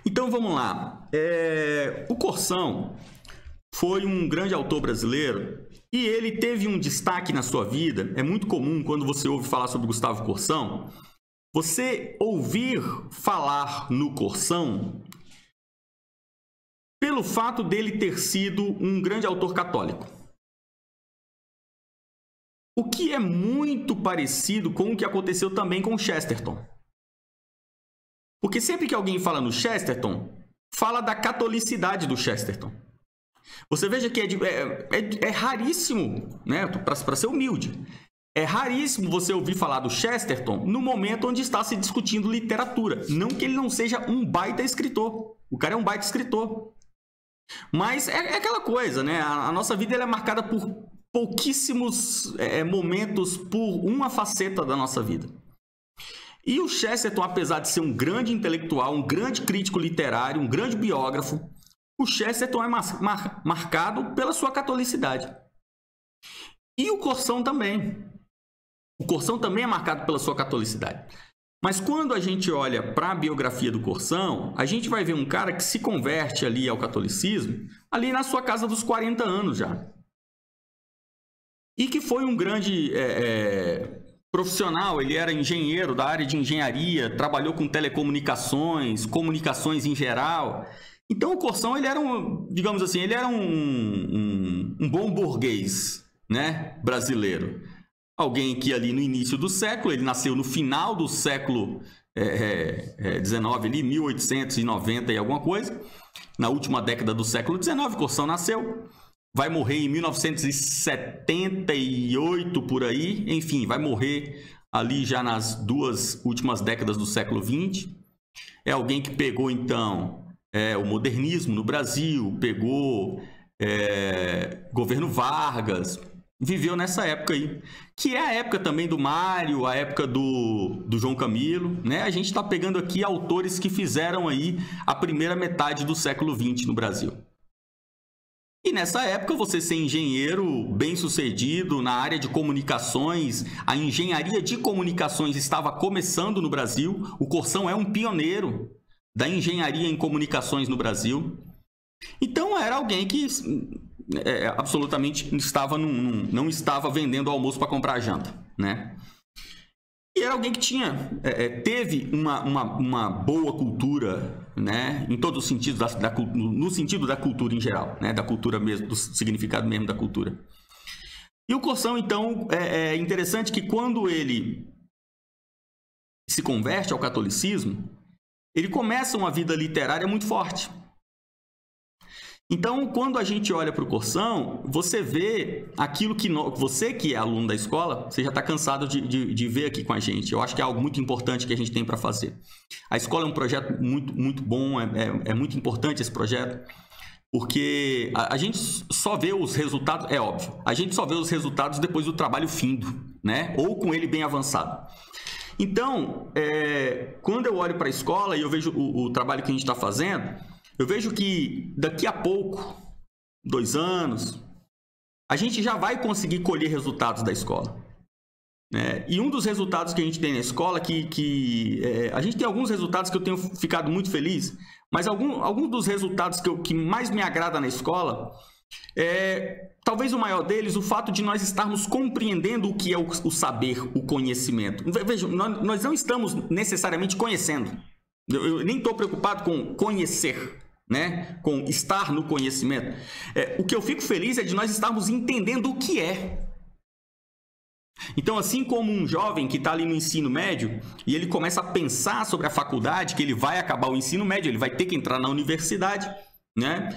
Então vamos lá. O Corsão foi um grande autor brasileiro e ele teve um destaque na sua vida. É muito comum quando você ouve falar sobre Gustavo Corsão, você ouvir falar no Corsão pelo fato dele ter sido um grande autor católico. O que é muito parecido com o que aconteceu também com Chesterton. Porque sempre que alguém fala no Chesterton, fala da catolicidade do Chesterton. Você veja que é raríssimo, né? Para ser humilde, é raríssimo você ouvir falar do Chesterton no momento onde está se discutindo literatura. Não que ele não seja um baita escritor. O cara é um baita escritor. Mas é aquela coisa, né? A nossa vida ela é marcada por pouquíssimos momentos, por uma faceta da nossa vida. E o Chesterton, apesar de ser um grande intelectual, um grande crítico literário, um grande biógrafo, o Chesterton é marcado pela sua catolicidade. E o Corsão também. O Corsão também é marcado pela sua catolicidade. Mas quando a gente olha para a biografia do Corsão, a gente vai ver um cara que se converte ali ao catolicismo, ali na sua casa dos 40 anos já. E que foi um grande profissional, ele era engenheiro da área de engenharia, trabalhou com telecomunicações, comunicações em geral. Então o Corsão, ele era digamos assim, ele era um bom burguês, né, brasileiro. Alguém que ali no início do século, ele nasceu no final do século XIX, ali, 1890 e alguma coisa, na última década do século XIX, Corsão nasceu. Vai morrer em 1978, por aí. Enfim, vai morrer ali já nas duas últimas décadas do século XX. É alguém que pegou, então, o modernismo no Brasil, pegou governo Vargas, viveu nessa época aí. Que é a época também do Mário, a época do João Camilo, né? A gente está pegando aqui autores que fizeram aí a primeira metade do século XX no Brasil. E nessa época, você ser engenheiro bem-sucedido na área de comunicações, a engenharia de comunicações estava começando no Brasil. O Corsão é um pioneiro da engenharia em comunicações no Brasil. Então, era alguém que absolutamente não estava vendendo almoço para comprar janta, né? E era alguém que teve uma boa cultura, né? Em todos os sentidos, no sentido da cultura em geral, né? Da cultura mesmo, do significado mesmo da cultura. E o Corsão, então, é interessante que quando ele se converte ao catolicismo, ele começa uma vida literária muito forte. Então, quando a gente olha para o Corsão, você vê aquilo que você que é aluno da escola, você já está cansado de ver aqui com a gente. Eu acho que é algo muito importante que a gente tem para fazer. A escola é um projeto muito, muito bom, é muito importante esse projeto, porque a gente só vê os resultados, é óbvio, a gente só vê os resultados depois do trabalho findo, né? Ou com ele bem avançado. Então, quando eu olho para a escola e eu vejo o trabalho que a gente está fazendo, eu vejo que daqui a pouco, 2 anos, a gente já vai conseguir colher resultados da escola, né? E um dos resultados que a gente tem na escola, a gente tem alguns resultados que eu tenho ficado muito feliz, mas alguns dos resultados que mais me agrada na escola, talvez o maior deles, o fato de nós estarmos compreendendo o que é o saber, o conhecimento. Veja, nós não estamos necessariamente conhecendo. Eu nem estou preocupado com conhecer, né? Com estar no conhecimento. O que eu fico feliz é de nós estarmos entendendo o que é. Então, assim como um jovem que está ali no ensino médio e ele começa a pensar sobre a faculdade, que ele vai acabar o ensino médio, ele vai ter que entrar na universidade, né?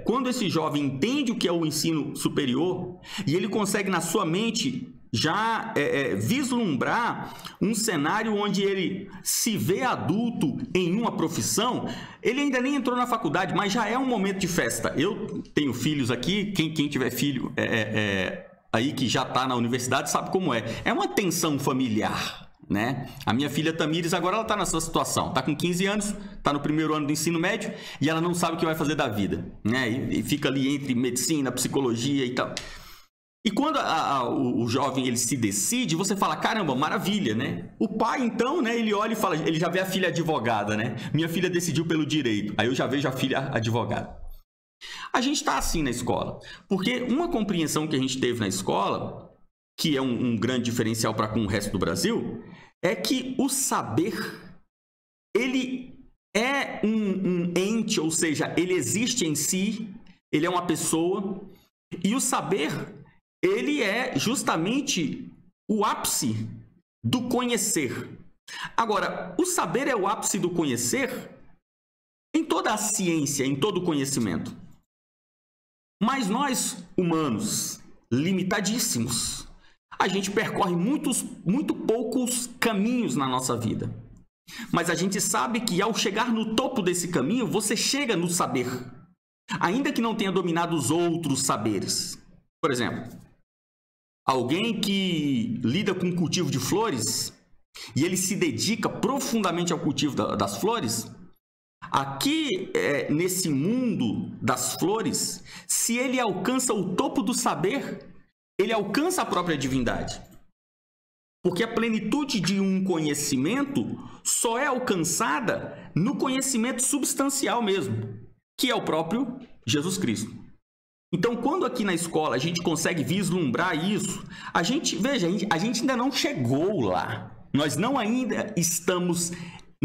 Quando esse jovem entende o que é o ensino superior e ele consegue na sua mente já vislumbrar um cenário onde ele se vê adulto em uma profissão, ele ainda nem entrou na faculdade, mas já é um momento de festa. Eu tenho filhos aqui, quem tiver filho aí que já está na universidade sabe como é. É uma tensão familiar, né? A minha filha Tamires agora ela está nessa situação, está com 15 anos, está no primeiro ano do ensino médio e ela não sabe o que vai fazer da vida, né? E fica ali entre medicina, psicologia e tal. E quando o jovem ele se decide, você fala, caramba, maravilha, né? O pai, então, né, ele olha e fala, ele já vê a filha advogada, né? Minha filha decidiu pelo direito, aí eu já vejo a filha advogada. A gente está assim na escola, porque uma compreensão que a gente teve na escola, que é um grande diferencial para com o resto do Brasil, é que o saber, ele é um ente, ou seja, ele existe em si, ele é uma pessoa, e o saber, ele é justamente o ápice do conhecer. Agora, o saber é o ápice do conhecer em toda a ciência, em todo o conhecimento. Mas nós, humanos, limitadíssimos, a gente percorre muito poucos caminhos na nossa vida. Mas a gente sabe que ao chegar no topo desse caminho, você chega no saber, ainda que não tenha dominado os outros saberes. Por exemplo, alguém que lida com o cultivo de flores e ele se dedica profundamente ao cultivo das flores, aqui nesse mundo das flores, se ele alcança o topo do saber, ele alcança a própria divindade. Porque a plenitude de um conhecimento só é alcançada no conhecimento substancial mesmo, que é o próprio Jesus Cristo. Então, quando aqui na escola a gente consegue vislumbrar isso, a gente ainda não chegou lá. Nós não ainda estamos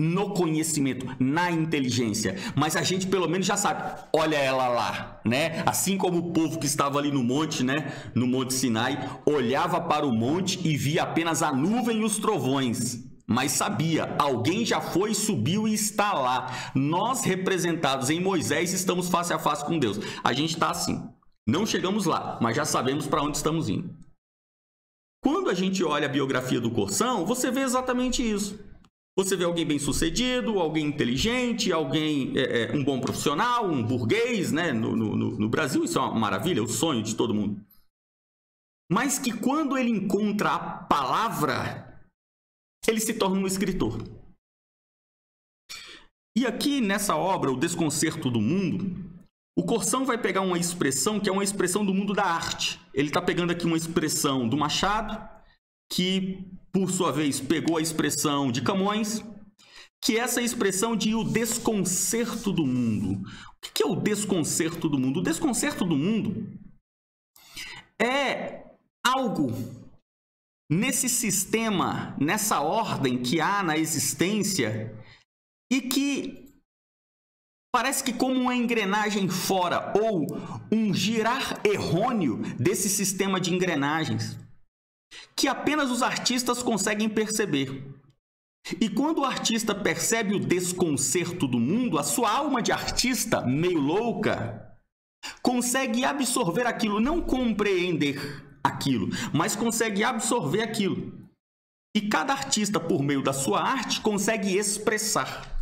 no conhecimento, na inteligência, mas a gente pelo menos já sabe, olha ela lá, né? Assim como o povo que estava ali no monte, né? No Monte Sinai, olhava para o monte e via apenas a nuvem e os trovões. Mas sabia, alguém já foi, subiu e está lá. Nós, representados em Moisés, estamos face a face com Deus. A gente está assim. Não chegamos lá, mas já sabemos para onde estamos indo. Quando a gente olha a biografia do Corção, você vê exatamente isso. Você vê alguém bem-sucedido, alguém inteligente, alguém um bom profissional, um burguês, né? No Brasil isso é uma maravilha, é o sonho de todo mundo. Mas que quando ele encontra a palavra, ele se torna um escritor. E aqui nessa obra, O Desconcerto do Mundo, o Corção vai pegar uma expressão que é uma expressão do mundo da arte. Ele está pegando aqui uma expressão do Machado, que, por sua vez, pegou a expressão de Camões, que é essa expressão de o desconcerto do mundo. O que é o desconcerto do mundo? O desconcerto do mundo é algo nesse sistema, nessa ordem que há na existência e que parece que como uma engrenagem fora ou um girar errôneo desse sistema de engrenagens que apenas os artistas conseguem perceber. E quando o artista percebe o desconcerto do mundo, a sua alma de artista, meio louca, consegue absorver aquilo, não compreender aquilo, mas consegue absorver aquilo. E cada artista, por meio da sua arte, consegue expressar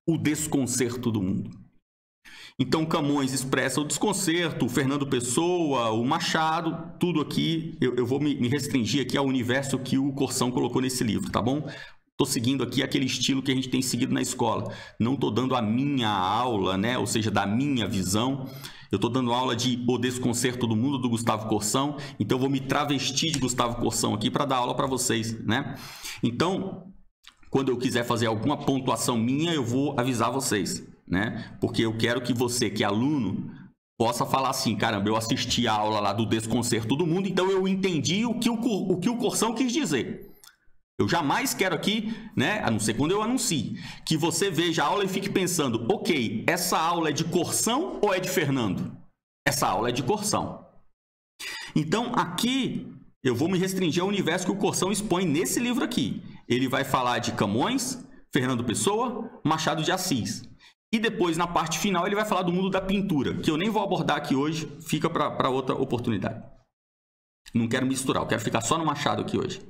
o desconcerto do mundo. Então Camões expressa o desconcerto, o Fernando Pessoa, o Machado, tudo aqui, eu vou me restringir aqui ao universo que o Corção colocou nesse livro, tá bom? Estou seguindo aqui aquele estilo que a gente tem seguido na escola. Não estou dando a minha aula, né? Ou seja, da minha visão. Eu estou dando aula de O Desconcerto do Mundo, do Gustavo Corção. Então, eu vou me travestir de Gustavo Corção aqui para dar aula para vocês, né? Então, quando eu quiser fazer alguma pontuação minha, eu vou avisar vocês, né? Porque eu quero que você, que é aluno, possa falar assim, caramba, eu assisti a aula lá do Desconcerto do Mundo, então eu entendi o que o Corção quis dizer. Eu jamais quero aqui, né, a não ser quando eu anuncie, que você veja a aula e fique pensando, ok, essa aula é de Corção ou é de Fernando? Essa aula é de Corção. Então, aqui, eu vou me restringir ao universo que o Corção expõe nesse livro aqui. Ele vai falar de Camões, Fernando Pessoa, Machado de Assis. E depois, na parte final, ele vai falar do mundo da pintura, que eu nem vou abordar aqui hoje, fica para outra oportunidade. Não quero misturar, eu quero ficar só no Machado aqui hoje.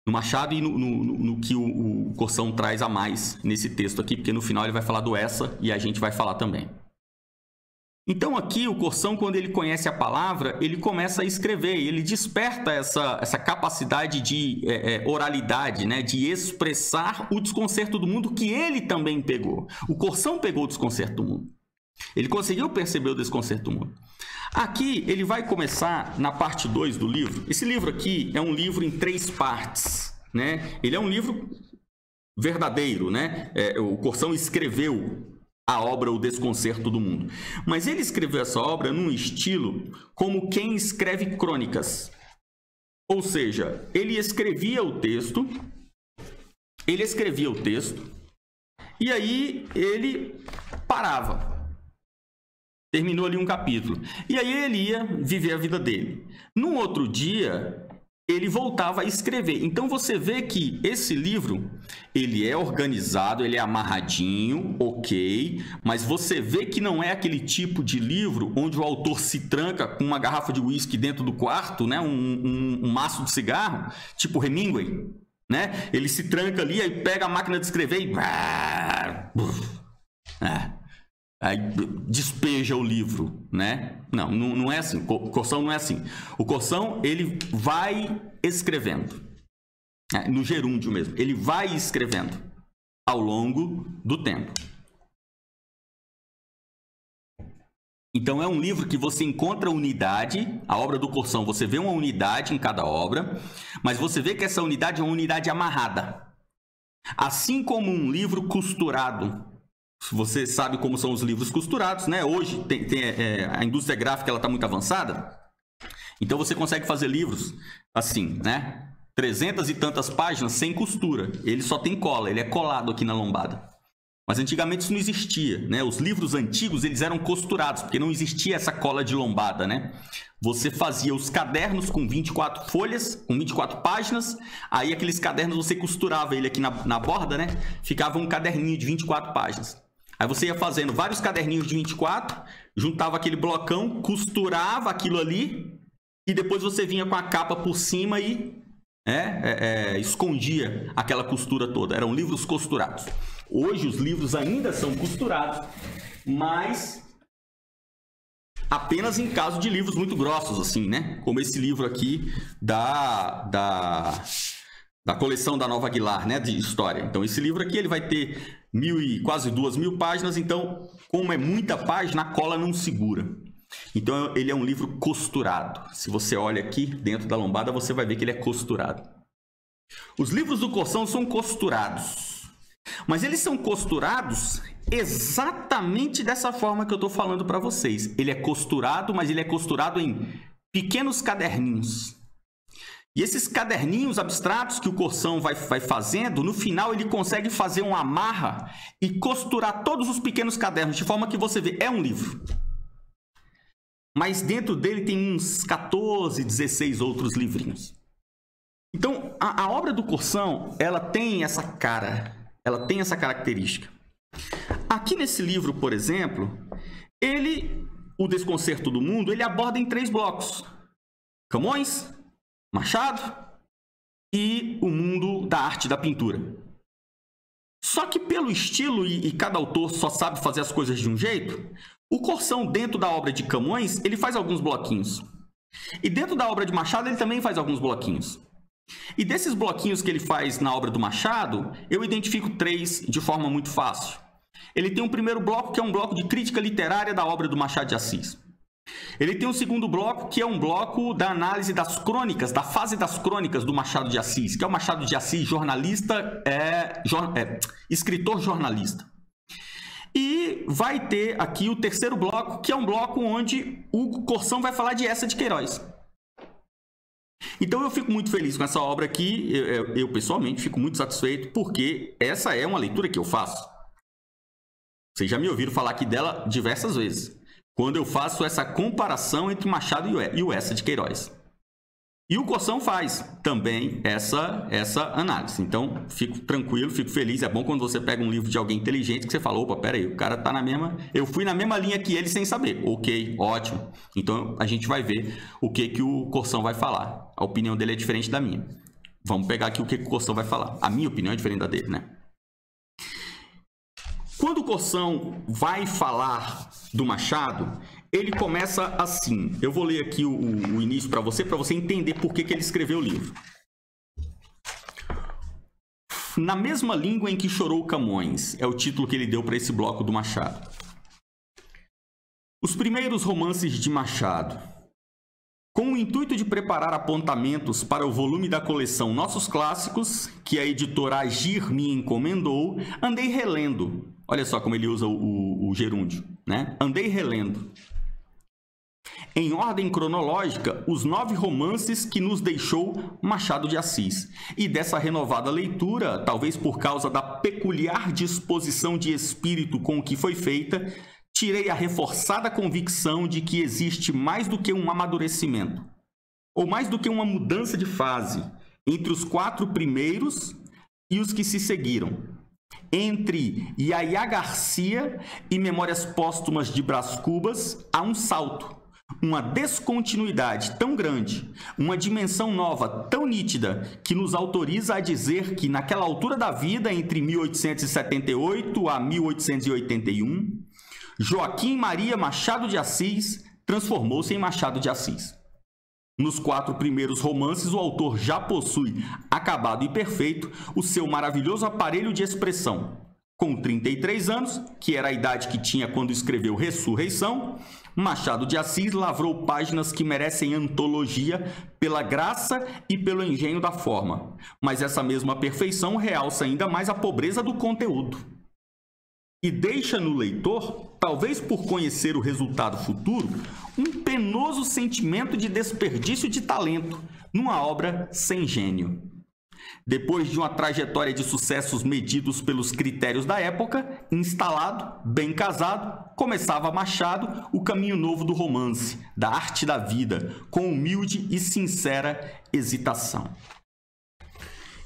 No Machado e no que o Corção traz a mais nesse texto aqui, porque no final ele vai falar do essa e a gente vai falar também. Então aqui o Corção, quando ele conhece a palavra, ele começa a escrever, ele desperta essa capacidade de oralidade, né, de expressar o desconcerto do mundo que ele também pegou. O Corção pegou o desconcerto do mundo. Ele conseguiu perceber o desconcerto do mundo. Aqui ele vai começar na parte 2 do livro. Esse livro aqui é um livro em 3 partes, né? Ele é um livro verdadeiro, né? O Corsão escreveu a obra O Desconcerto do Mundo. Mas ele escreveu essa obra num estilo como quem escreve crônicas. Ou seja, ele escrevia o texto, e aí ele parava. Terminou ali um capítulo. E aí ele ia viver a vida dele. Num outro dia, ele voltava a escrever. Então você vê que esse livro, ele é organizado, ele é amarradinho, ok, mas você vê que não é aquele tipo de livro onde o autor se tranca com uma garrafa de uísque dentro do quarto, né? um maço de cigarro, tipo Hemingway, né? Ele se tranca ali, aí pega a máquina de escrever e... aí despeja o livro, né? Não é assim. O Corsão não é assim. O Corsão, ele vai escrevendo, no gerúndio mesmo. Ele vai escrevendo ao longo do tempo. Então é um livro que você encontra unidade. A obra do Corsão, você vê uma unidade em cada obra, mas você vê que essa unidade é uma unidade amarrada. Assim como um livro costurado. Você sabe como são os livros costurados, né? Hoje a indústria gráfica está muito avançada, então você consegue fazer livros assim, né? 300 e tantas páginas sem costura. Ele só tem cola, ele é colado aqui na lombada. Mas antigamente isso não existia, né? Os livros antigos, eles eram costurados, porque não existia essa cola de lombada, né? Você fazia os cadernos com 24 folhas, com 24 páginas, aí aqueles cadernos você costurava ele aqui na borda, né? Ficava um caderninho de 24 páginas. Aí você ia fazendo vários caderninhos de 24, juntava aquele blocão, costurava aquilo ali, e depois você vinha com a capa por cima e escondia aquela costura toda. Eram livros costurados. Hoje os livros ainda são costurados, mas apenas em caso de livros muito grossos, assim, né? Como esse livro aqui da coleção da Nova Aguilar, né? De história. Então esse livro aqui ele vai ter quase 2.000 páginas, então como é muita página, a cola não segura. Então ele é um livro costurado. Se você olha aqui dentro da lombada, você vai ver que ele é costurado. Os livros do Corsão são costurados, mas eles são costurados exatamente dessa forma que eu estou falando para vocês. Ele é costurado, mas ele é costurado em pequenos caderninhos. E esses caderninhos abstratos que o Corsão vai fazendo, no final ele consegue fazer uma amarra e costurar todos os pequenos cadernos, de forma que você vê, é um livro. Mas dentro dele tem uns 14, 16 outros livrinhos. Então, a obra do Corsão, ela tem essa cara, ela tem essa característica. Aqui nesse livro, por exemplo, O Desconcerto do Mundo, ele aborda em 3 blocos. Camões, Machado e o mundo da arte da pintura. Só que pelo estilo, e cada autor só sabe fazer as coisas de um jeito, o Corsão, dentro da obra de Camões, ele faz alguns bloquinhos. E dentro da obra de Machado, ele também faz alguns bloquinhos. E desses bloquinhos que ele faz na obra do Machado, eu identifico 3 de forma muito fácil. Ele tem um primeiro bloco, que é um bloco de crítica literária da obra do Machado de Assis. Ele tem um segundo bloco, que é um bloco da análise das crônicas, da fase das crônicas do Machado de Assis, que é o Machado de Assis jornalista, escritor jornalista. E vai ter aqui o terceiro bloco, que é um bloco onde o Corsão vai falar de Eça de Queiroz. Então eu fico muito feliz com essa obra aqui, eu pessoalmente fico muito satisfeito, porque essa é uma leitura que eu faço. Vocês já me ouviram falar aqui dela diversas vezes, quando eu faço essa comparação entre Machado e o Eça de Queiroz. E o Corsão faz também essa análise. Então, fico tranquilo, fico feliz. É bom quando você pega um livro de alguém inteligente que você fala, opa, peraí, o cara tá na mesma... Eu fui na mesma linha que ele sem saber. Ok, ótimo. Então, a gente vai ver o que o Corsão vai falar. A opinião dele é diferente da minha. Vamos pegar aqui o que o Corsão vai falar. A minha opinião é diferente da dele, né? Quando o Corsão vai falar do Machado, ele começa assim. Eu vou ler aqui o início para você entender por que ele escreveu o livro. Na mesma língua em que chorou Camões, é o título que ele deu para esse bloco do Machado. Os primeiros romances de Machado. Com o intuito de preparar apontamentos para o volume da coleção Nossos Clássicos, que a editora Agir me encomendou, andei relendo. Olha só como ele usa o gerúndio, né? Andei relendo. Em ordem cronológica, os 9 romances que nos deixou Machado de Assis. E dessa renovada leitura, talvez por causa da peculiar disposição de espírito com que foi feita, tirei a reforçada convicção de que existe mais do que um amadurecimento, ou mais do que uma mudança de fase, entre os 4 primeiros e os que se seguiram. Entre Yaya Garcia e Memórias Póstumas de Brás Cubas, há um salto, uma descontinuidade tão grande, uma dimensão nova tão nítida, que nos autoriza a dizer que naquela altura da vida, entre 1878 a 1881, Joaquim Maria Machado de Assis transformou-se em Machado de Assis. Nos 4 primeiros romances, o autor já possui, acabado e perfeito, o seu maravilhoso aparelho de expressão. Com 33 anos, que era a idade que tinha quando escreveu Ressurreição, Machado de Assis lavrou páginas que merecem antologia pela graça e pelo engenho da forma. Mas essa mesma perfeição realça ainda mais a pobreza do conteúdo. E deixa no leitor, talvez por conhecer o resultado futuro, um penoso sentimento de desperdício de talento numa obra sem gênio. Depois de uma trajetória de sucessos medidos pelos critérios da época, instalado, bem casado, começava Machado o caminho novo do romance, da arte da vida, com humilde e sincera hesitação.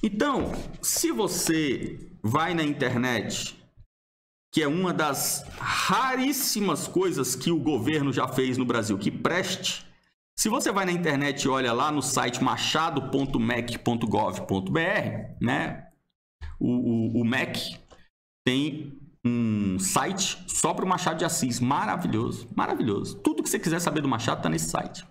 Então, se você vai na internet, que é uma das raríssimas coisas que o governo já fez no Brasil que preste, se você vai na internet e olha lá no site machado.mec.gov.br, né? O MEC tem um site só para o Machado de Assis, maravilhoso, maravilhoso. Tudo que você quiser saber do Machado está nesse site.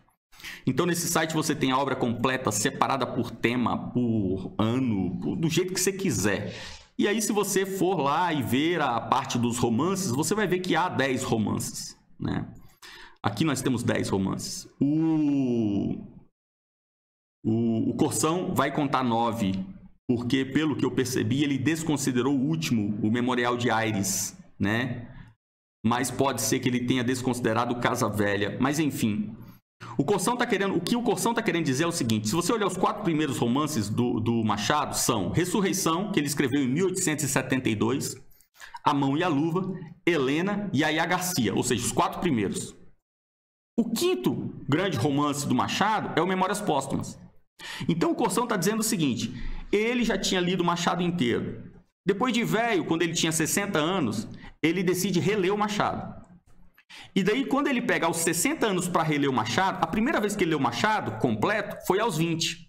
Então, nesse site você tem a obra completa, separada por tema, por ano, do jeito que você quiser. E aí, se você for lá e ver a parte dos romances, você vai ver que há 10 romances, né? Aqui nós temos 10 romances. O Corção vai contar 9, porque, pelo que eu percebi, ele desconsiderou o último, o Memorial de Aires, né? Mas pode ser que ele tenha desconsiderado o Casa Velha. Mas, enfim, o que o Corção está querendo dizer é o seguinte: se você olhar os 4 primeiros romances do Machado, são Ressurreição, que ele escreveu em 1872, A Mão e a Luva, Helena e Yaya Garcia, ou seja, os 4 primeiros. O 5º grande romance do Machado é o Memórias Póstumas. Então o Corção está dizendo o seguinte: ele já tinha lido o Machado inteiro. Depois de velho, quando ele tinha 60 anos, ele decide reler o Machado. E daí, quando ele pega aos 60 anos para reler o Machado, a primeira vez que ele leu o Machado completo foi aos 20.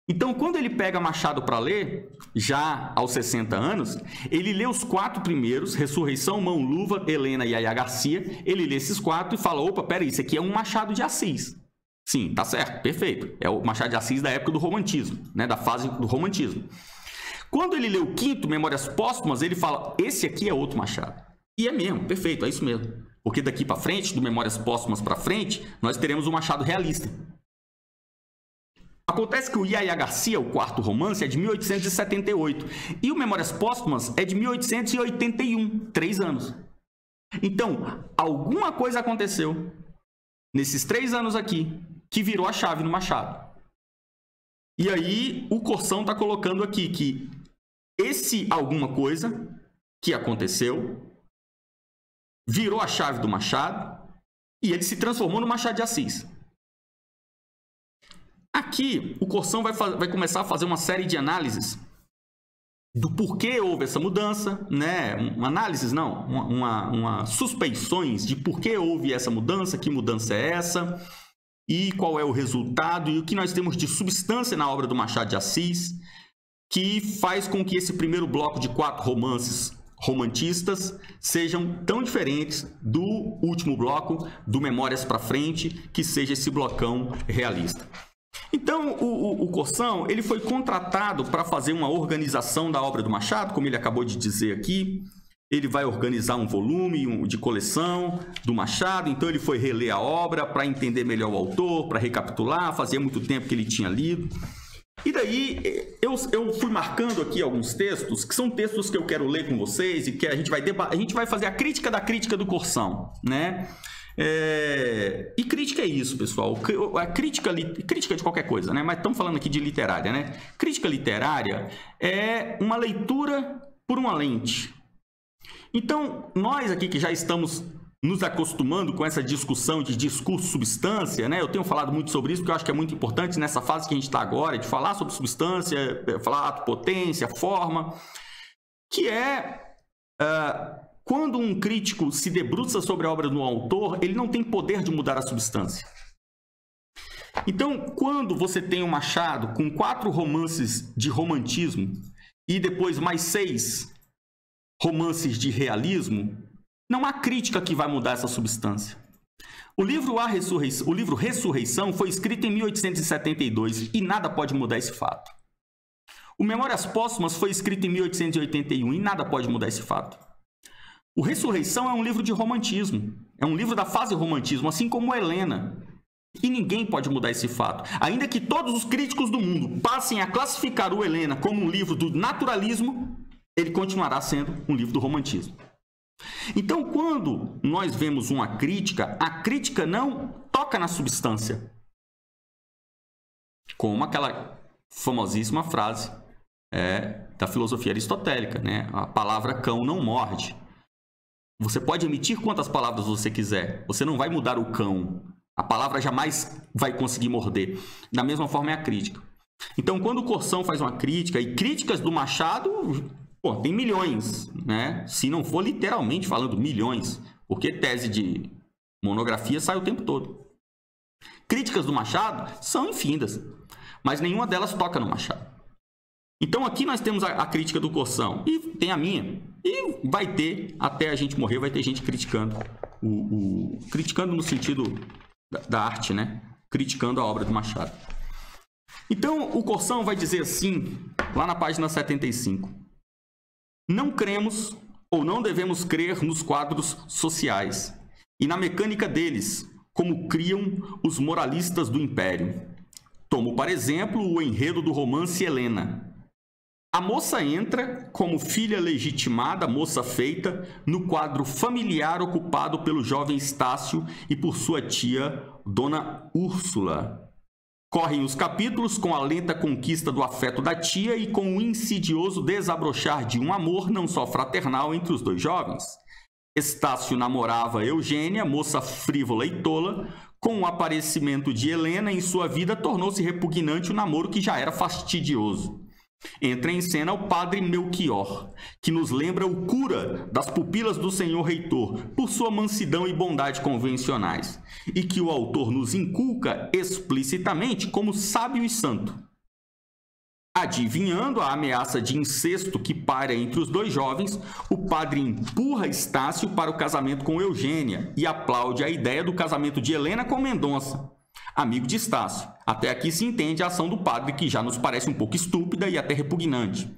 Então, quando ele pega Machado para ler, já aos 60 anos, ele lê os 4 primeiros, Ressurreição, Mão, Luva, Helena e Yaya Garcia. Ele lê esses 4 e fala: opa, peraí, isso aqui é um Machado de Assis. Sim, tá certo, perfeito. É o Machado de Assis da época do romantismo, né, da fase do romantismo. Quando ele lê o 5º, Memórias Póstumas, ele fala: esse aqui é outro Machado. E é mesmo, perfeito, é isso mesmo. Porque daqui para frente, do Memórias Póstumas para frente, nós teremos um Machado realista. Acontece que o Yaya Garcia, o 4º romance, é de 1878. E o Memórias Póstumas é de 1881, 3 anos. Então, alguma coisa aconteceu nesses 3 anos aqui que virou a chave no Machado. E aí, o Corção está colocando aqui que esse alguma coisa que aconteceu virou a chave do Machado e ele se transformou no Machado de Assis. Aqui, o Corção vai começar a fazer uma série de análises do porquê houve essa mudança, né? Análises não, suspeições de porquê houve essa mudança, que mudança é essa, e qual é o resultado, e o que nós temos de substância na obra do Machado de Assis, que faz com que esse primeiro bloco de 4 romances romantistas sejam tão diferentes do último bloco, do Memórias para frente, que seja esse blocão realista. Então, o Corção, ele foi contratado para fazer uma organização da obra do Machado, como ele acabou de dizer aqui, ele vai organizar um volume de coleção do Machado, então ele foi reler a obra para entender melhor o autor, para recapitular, fazia muito tempo que ele tinha lido. E daí eu fui marcando aqui alguns textos, que são textos que eu quero ler com vocês e que a gente vai fazer a crítica da crítica do Corsão, né? E crítica é isso, pessoal. A crítica de qualquer coisa, né? Mas estamos falando aqui de literária, né? Crítica literária é uma leitura por uma lente. Então, nós aqui que já estamos nos acostumando com essa discussão de discurso-substância, né? Eu tenho falado muito sobre isso, porque eu acho que é muito importante nessa fase que a gente está agora, de falar sobre substância, falar ato-potência, forma, que quando um crítico se debruça sobre a obra do autor, ele não tem poder de mudar a substância. Então, quando você tem um Machado com 4 romances de romantismo e depois mais 6 romances de realismo, não há crítica que vai mudar essa substância. O livro Ressurreição foi escrito em 1872 e nada pode mudar esse fato. O Memórias Póstumas foi escrito em 1881 e nada pode mudar esse fato. O Ressurreição é um livro de romantismo, é um livro da fase romantismo, assim como Helena. E ninguém pode mudar esse fato. Ainda que todos os críticos do mundo passem a classificar o Helena como um livro do naturalismo, ele continuará sendo um livro do romantismo. Então, quando nós vemos uma crítica, a crítica não toca na substância. Como aquela famosíssima frase da filosofia aristotélica, né? A palavra cão não morde. Você pode emitir quantas palavras você quiser, você não vai mudar o cão. A palavra jamais vai conseguir morder. Da mesma forma é a crítica. Então, quando o Corsão faz uma crítica, e críticas do Machado, tem milhões, né? Se não for literalmente falando milhões, porque tese de monografia sai o tempo todo. Críticas do Machado são infindas, mas nenhuma delas toca no Machado. Então aqui nós temos a crítica do Corsão, e tem a minha, e vai ter, até a gente morrer, vai ter gente criticando, criticando no sentido da arte, né? Criticando a obra do Machado. Então o Corsão vai dizer assim, lá na página 75, não cremos ou não devemos crer nos quadros sociais e na mecânica deles, como criam os moralistas do Império. Tomo, por exemplo, o enredo do romance Helena. A moça entra como filha legitimada, moça feita, no quadro familiar ocupado pelo jovem Estácio e por sua tia, Dona Úrsula. Correm os capítulos com a lenta conquista do afeto da tia e com o insidioso desabrochar de um amor não só fraternal entre os dois jovens. Estácio namorava Eugênia, moça frívola e tola. Com o aparecimento de Helena em sua vida, tornou-se repugnante o namoro que já era fastidioso. Entra em cena o padre Melchior, que nos lembra o cura das pupilas do senhor reitor por sua mansidão e bondade convencionais, e que o autor nos inculca explicitamente como sábio e santo. Adivinhando a ameaça de incesto que paira entre os dois jovens, o padre empurra Estácio para o casamento com Eugênia e aplaude a ideia do casamento de Helena com Mendonça, amigo de Estácio. Até aqui se entende a ação do padre, que já nos parece um pouco estúpida e até repugnante.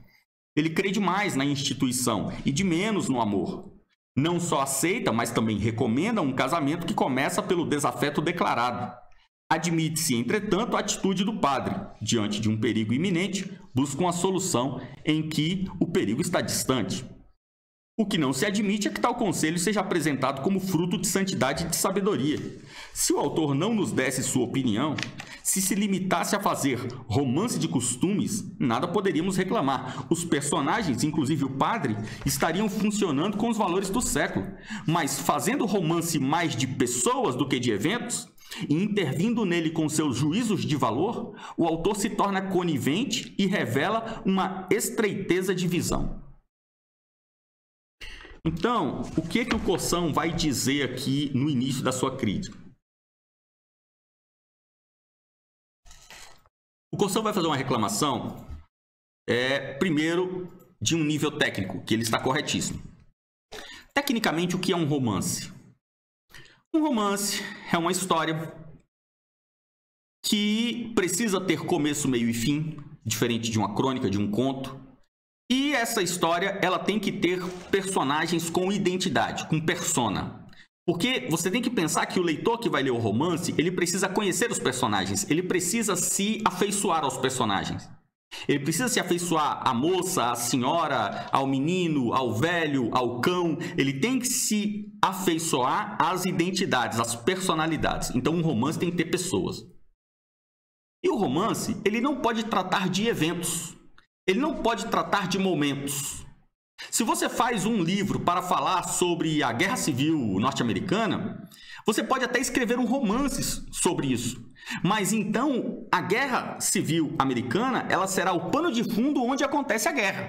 Ele crê demais na instituição e de menos no amor. Não só aceita, mas também recomenda um casamento que começa pelo desafeto declarado. Admite-se, entretanto, a atitude do padre. Diante de um perigo iminente, busca uma solução em que o perigo está distante. O que não se admite é que tal conselho seja apresentado como fruto de santidade e de sabedoria. Se o autor não nos desse sua opinião, se limitasse a fazer romance de costumes, nada poderíamos reclamar. Os personagens, inclusive o padre, estariam funcionando com os valores do século. Mas fazendo romance mais de pessoas do que de eventos, e intervindo nele com seus juízos de valor, o autor se torna conivente e revela uma estreiteza de visão. Então, o que o Corsão vai dizer aqui no início da sua crítica? O Corsão vai fazer uma reclamação, primeiro, de um nível técnico, que ele está corretíssimo. Tecnicamente, o que é um romance? Um romance é uma história que precisa ter começo, meio e fim, diferente de uma crônica, de um conto. E essa história, ela tem que ter personagens com identidade, com persona. Porque você tem que pensar que o leitor que vai ler o romance, ele precisa conhecer os personagens, ele precisa se afeiçoar aos personagens. Ele precisa se afeiçoar à moça, à senhora, ao menino, ao velho, ao cão. Ele tem que se afeiçoar às identidades, às personalidades. Então, um romance tem que ter pessoas. E o romance, ele não pode tratar de eventos. Ele não pode tratar de momentos. Se você faz um livro para falar sobre a Guerra Civil norte-americana, você pode até escrever um romance sobre isso. Mas então, a Guerra Civil americana, ela será o pano de fundo onde acontece a guerra.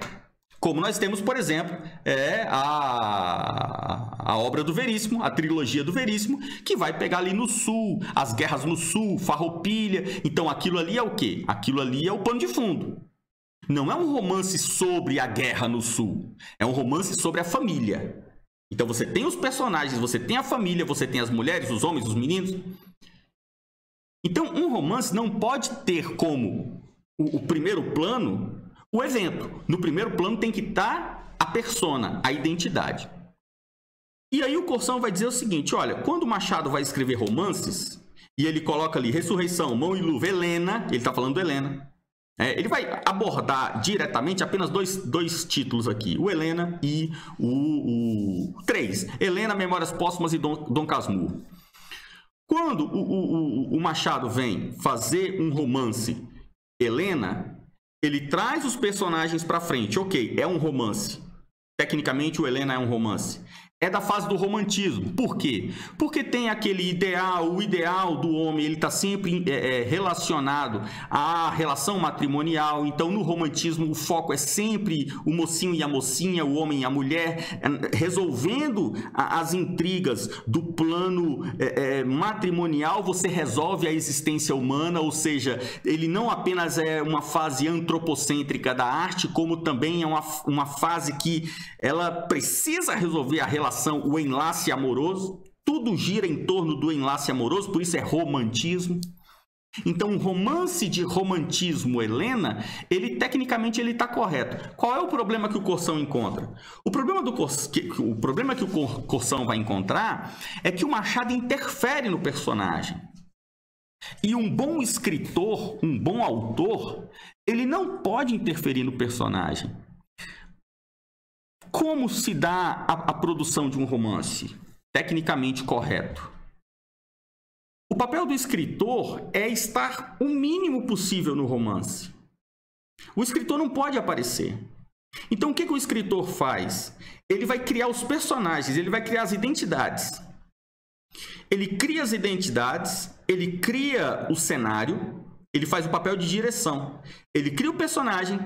Como nós temos, por exemplo, a obra do Veríssimo, a trilogia do Veríssimo, que vai pegar ali no sul, as guerras no sul, Farroupilha. Então, aquilo ali é o quê? Aquilo ali é o pano de fundo. Não é um romance sobre a guerra no sul, é um romance sobre a família. Então você tem os personagens, você tem a família, você tem as mulheres, os homens, os meninos. Então um romance não pode ter como o primeiro plano o evento. No primeiro plano tem que estar a persona, a identidade. E aí o Corsão vai dizer o seguinte, olha, quando o Machado vai escrever romances, e ele coloca ali Ressurreição, Mão e Luva, Helena, ele está falando do Helena. Ele vai abordar diretamente apenas dois títulos aqui, o Helena e o 3. Helena, Memórias Póstumas e Dom Casmurro. Quando o Machado vem fazer um romance Helena, ele traz os personagens para frente. Ok, é um romance. Tecnicamente, o Helena é um romance. É da fase do romantismo. Por quê? Porque tem aquele ideal, o ideal do homem, ele está sempre relacionado à relação matrimonial. Então, no romantismo, o foco é sempre o mocinho e a mocinha, o homem e a mulher, resolvendo as intrigas do plano matrimonial, você resolve a existência humana, ou seja, ele não apenas é uma fase antropocêntrica da arte, como também é uma fase que ela precisa resolver a relação, o enlace amoroso. Tudo gira em torno do enlace amoroso, por isso é romantismo. Então, um romance de romantismo Helena, tecnicamente ele está correto. Qual é o problema que o Corsão encontra? O problema que o Corsão vai encontrar é que o Machado interfere no personagem. E um bom escritor, um bom autor, ele não pode interferir no personagem. Como se dá a produção de um romance tecnicamente correto? O papel do escritor é estar o mínimo possível no romance. O escritor não pode aparecer. Então, o que o escritor faz? Ele vai criar os personagens, ele vai criar as identidades. Ele cria as identidades, ele cria o cenário, ele faz o papel de direção. Ele cria o personagem,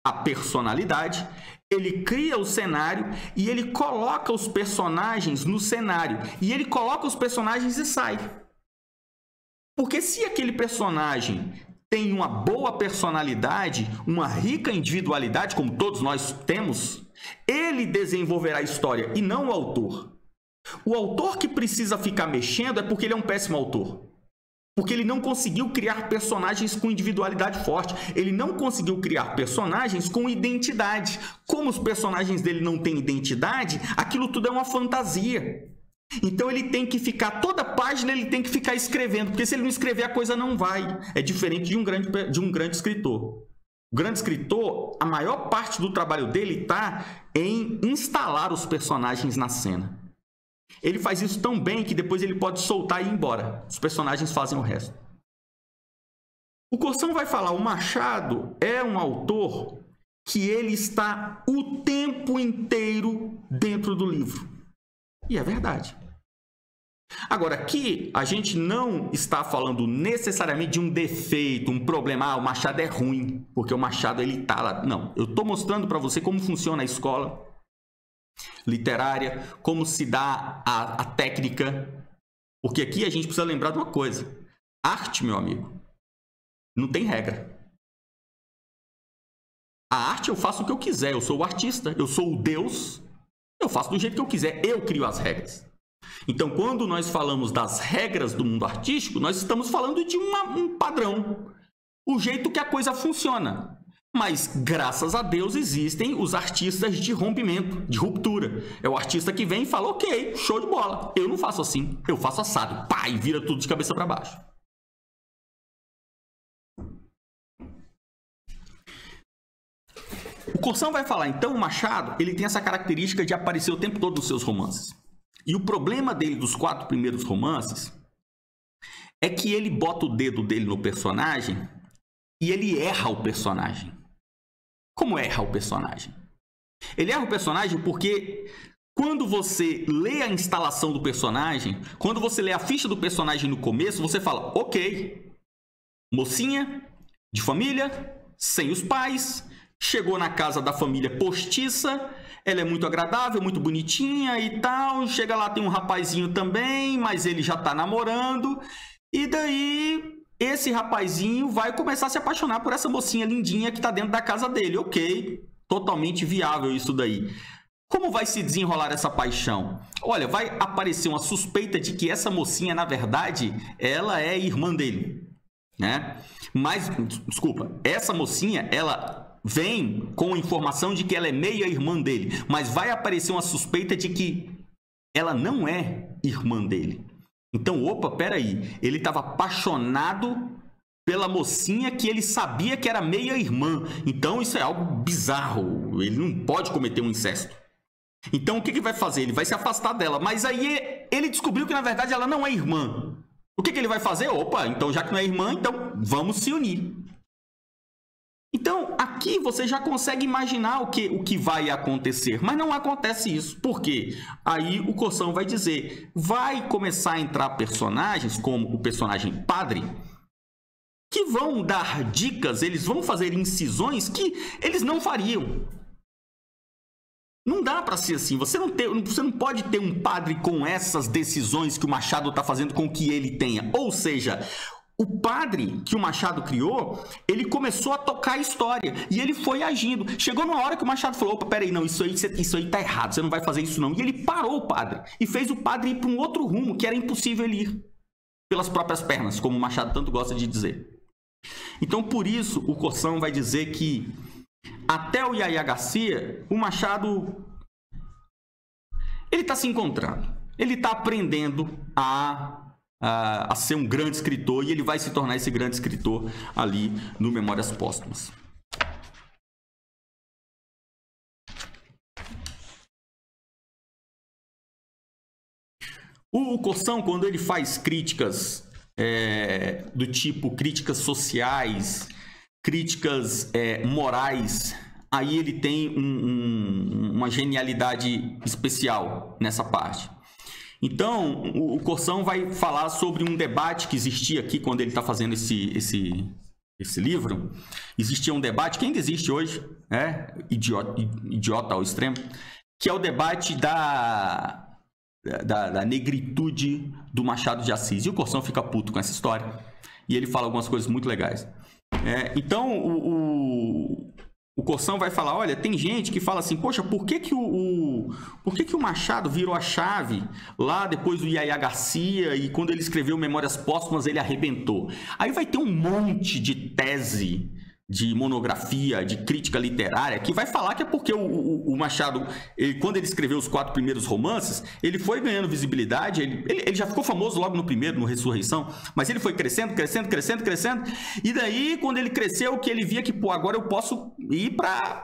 a personalidade, ele cria o cenário e ele coloca os personagens no cenário. E ele coloca os personagens e sai. Porque se aquele personagem tem uma boa personalidade, uma rica individualidade, como todos nós temos, ele desenvolverá a história e não o autor. O autor que precisa ficar mexendo é porque ele é um péssimo autor. Porque ele não conseguiu criar personagens com individualidade forte. Ele não conseguiu criar personagens com identidade. Como os personagens dele não têm identidade, aquilo tudo é uma fantasia. Então ele tem que ficar, toda página ele tem que ficar escrevendo. Porque se ele não escrever, a coisa não vai. É diferente de um grande escritor. O grande escritor, a maior parte do trabalho dele está em instalar os personagens na cena. Ele faz isso tão bem que depois ele pode soltar e ir embora. Os personagens fazem o resto. O Corsão vai falar, o Machado é um autor que ele está o tempo inteiro dentro do livro. E é verdade. Agora, aqui a gente não está falando necessariamente de um defeito, um problema. Ah, o Machado é ruim, porque o Machado ele está lá. Não, eu estou mostrando para você como funciona a escola literária, como se dá a técnica, porque aqui a gente precisa lembrar de uma coisa: arte, meu amigo, não tem regra. A arte eu faço o que eu quiser, eu sou o artista, eu sou o Deus, eu faço do jeito que eu quiser, eu crio as regras. Então, quando nós falamos das regras do mundo artístico, nós estamos falando de um padrão, o jeito que a coisa funciona. Mas, graças a Deus, existem os artistas de rompimento, de ruptura. É o artista que vem e fala, ok, show de bola. Eu não faço assim, eu faço assado. Pá, e vira tudo de cabeça para baixo. O Corsão vai falar, então, o Machado, ele tem essa característica de aparecer o tempo todo nos seus romances. E o problema dele, dos 4 primeiros romances, é que ele bota o dedo dele no personagem e ele erra o personagem. Como erra o personagem? Ele erra o personagem porque quando você lê a instalação do personagem, quando você lê a ficha do personagem no começo, você fala, ok, mocinha, de família, sem os pais, chegou na casa da família postiça, ela é muito agradável, muito bonitinha e tal, chega lá, tem um rapazinho também, mas ele já tá namorando, e daí esse rapazinho vai começar a se apaixonar por essa mocinha lindinha que tá dentro da casa dele. Ok, totalmente viável isso daí. Como vai se desenrolar essa paixão? Olha, vai aparecer uma suspeita de que essa mocinha, na verdade, ela é irmã dele, né? Mas, desculpa, essa mocinha, ela vem com a informação de que ela é meia irmã dele, mas vai aparecer uma suspeita de que ela não é irmã dele. Então, opa, peraí, ele estava apaixonado pela mocinha que ele sabia que era meia-irmã. Então, isso é algo bizarro, ele não pode cometer um incesto. Então, o que ele vai fazer? Ele vai se afastar dela, mas aí ele descobriu que, na verdade, ela não é irmã. O que ele vai fazer? Opa, então já que não é irmã, então vamos se unir. Então, aqui você já consegue imaginar o que vai acontecer, mas não acontece isso. Por quê? Aí o Corsão vai dizer, vai começar a entrar personagens, como o personagem Padre, que vão dar dicas, eles vão fazer incisões que eles não fariam. Não dá para ser assim, você não pode ter um padre com essas decisões que o Machado está fazendo com que ele tenha. Ou seja, o padre que o Machado criou, ele começou a tocar a história e ele foi agindo. Chegou numa hora que o Machado falou, opa, peraí, não, isso aí tá errado, você não vai fazer isso não. E ele parou o padre e fez o padre ir para um outro rumo que era impossível ele ir pelas próprias pernas, como o Machado tanto gosta de dizer. Então, por isso, o Corsão vai dizer que até o Yaya Garcia, o Machado, ele está se encontrando, ele está aprendendo a ser um grande escritor e ele vai se tornar esse grande escritor ali no Memórias Póstumas. O Corsão, quando ele faz críticas do tipo críticas sociais, críticas morais, aí ele tem uma genialidade especial nessa parte. Então, o Corsão vai falar sobre um debate que existia aqui quando ele está fazendo esse livro. Existia um debate que ainda existe hoje, idiota ao extremo, que é o debate da negritude do Machado de Assis. E o Corsão fica puto com essa história. E ele fala algumas coisas muito legais. Então, o Corsão vai falar, olha, tem gente que fala assim, poxa, por que o Machado virou a chave lá depois do Yaya Garcia e quando ele escreveu Memórias Póstumas ele arrebentou? Aí vai ter um monte de tese, de monografia, de crítica literária, que vai falar que é porque o Machado, quando ele escreveu os 4 primeiros romances, ele foi ganhando visibilidade, ele já ficou famoso logo no primeiro, no Ressurreição, mas ele foi crescendo, e daí, quando ele cresceu, que ele via que, pô, agora eu posso ir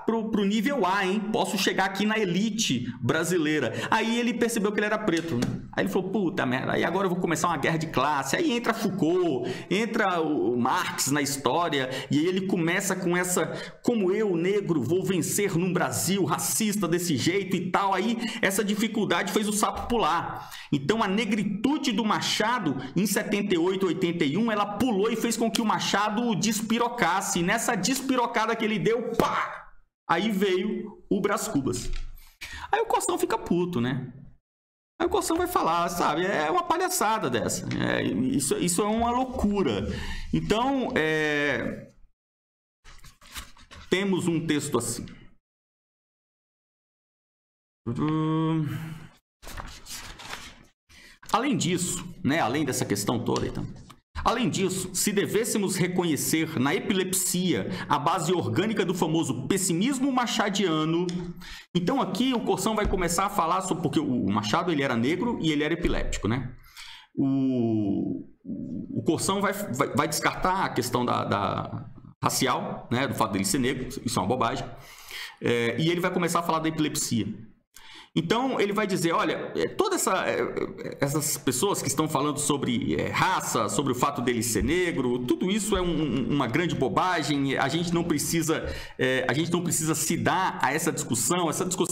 pro nível A, hein? Posso chegar aqui na elite brasileira. Aí ele percebeu que ele era preto, né? Aí ele falou, puta merda, aí agora eu vou começar uma guerra de classe. Aí entra Foucault, entra o Marx na história, e aí ele começa com essa, como eu, negro, vou vencer num Brasil racista desse jeito e tal. Aí essa dificuldade fez o sapo pular. Então a negritude do Machado, em 78, 81, ela pulou e fez com que o Machado despirocasse. E nessa despirocada que ele deu, pá! Aí veio o Brás Cubas. Aí o Corsão fica puto, né? Aí o Corsão vai falar, sabe? É uma palhaçada dessa. Isso é uma loucura. Então, temos um texto assim. Além disso, né, além dessa questão toda, então, Além disso, se devêssemos reconhecer na epilepsia a base orgânica do famoso pessimismo machadiano, então aqui o Corsão vai começar a falar sobre... Porque o Machado ele era negro e ele era epiléptico, né? O Corsão vai descartar a questão da racial, né? Do fato dele ser negro, isso é uma bobagem. E ele vai começar a falar da epilepsia. Então, ele vai dizer, olha, todas essas pessoas que estão falando sobre raça, sobre o fato dele ser negro, tudo isso é uma grande bobagem, a gente não precisa se dar a essa discussão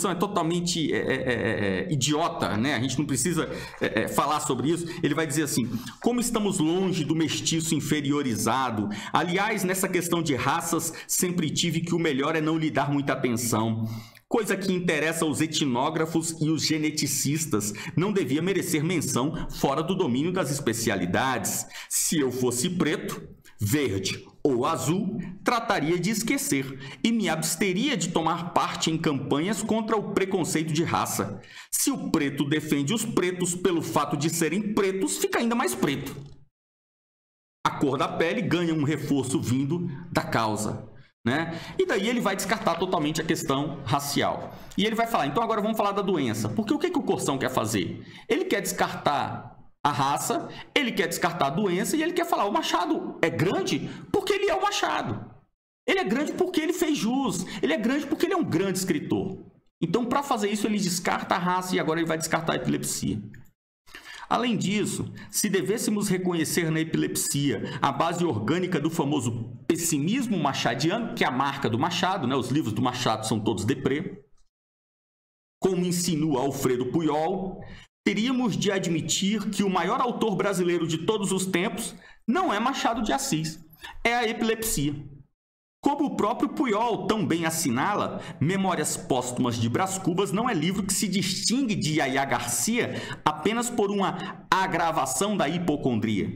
é totalmente idiota, né? A gente não precisa falar sobre isso. Ele vai dizer assim, como estamos longe do mestiço inferiorizado, aliás, nessa questão de raças, sempre tive que o melhor é não lhe dar muita atenção. Coisa que interessa aos etnógrafos e os geneticistas, não devia merecer menção fora do domínio das especialidades. Se eu fosse preto, verde ou azul, trataria de esquecer e me absteria de tomar parte em campanhas contra o preconceito de raça. Se o preto defende os pretos pelo fato de serem pretos, fica ainda mais preto. A cor da pele ganha um reforço vindo da causa. Né? E daí ele vai descartar totalmente a questão racial. E ele vai falar, então agora vamos falar da doença. Porque o que o Corsão quer fazer? Ele quer descartar a raça, ele quer descartar a doença e ele quer falar, o Machado é grande porque ele é o Machado. Ele é grande porque ele fez jus. Ele é grande porque ele é um grande escritor. Então, para fazer isso, ele descarta a raça e agora ele vai descartar a epilepsia. Além disso, se devêssemos reconhecer na epilepsia a base orgânica do famoso pessimismo machadiano, que é a marca do Machado, né? Os livros do Machado são todos deprê, como insinua Alfredo Puyol, teríamos de admitir que o maior autor brasileiro de todos os tempos não é Machado de Assis, é a epilepsia. Como o próprio Puyol tão bem assinala, Memórias Póstumas de Brás Cubas não é livro que se distingue de Yaya Garcia apenas por uma agravação da hipocondria.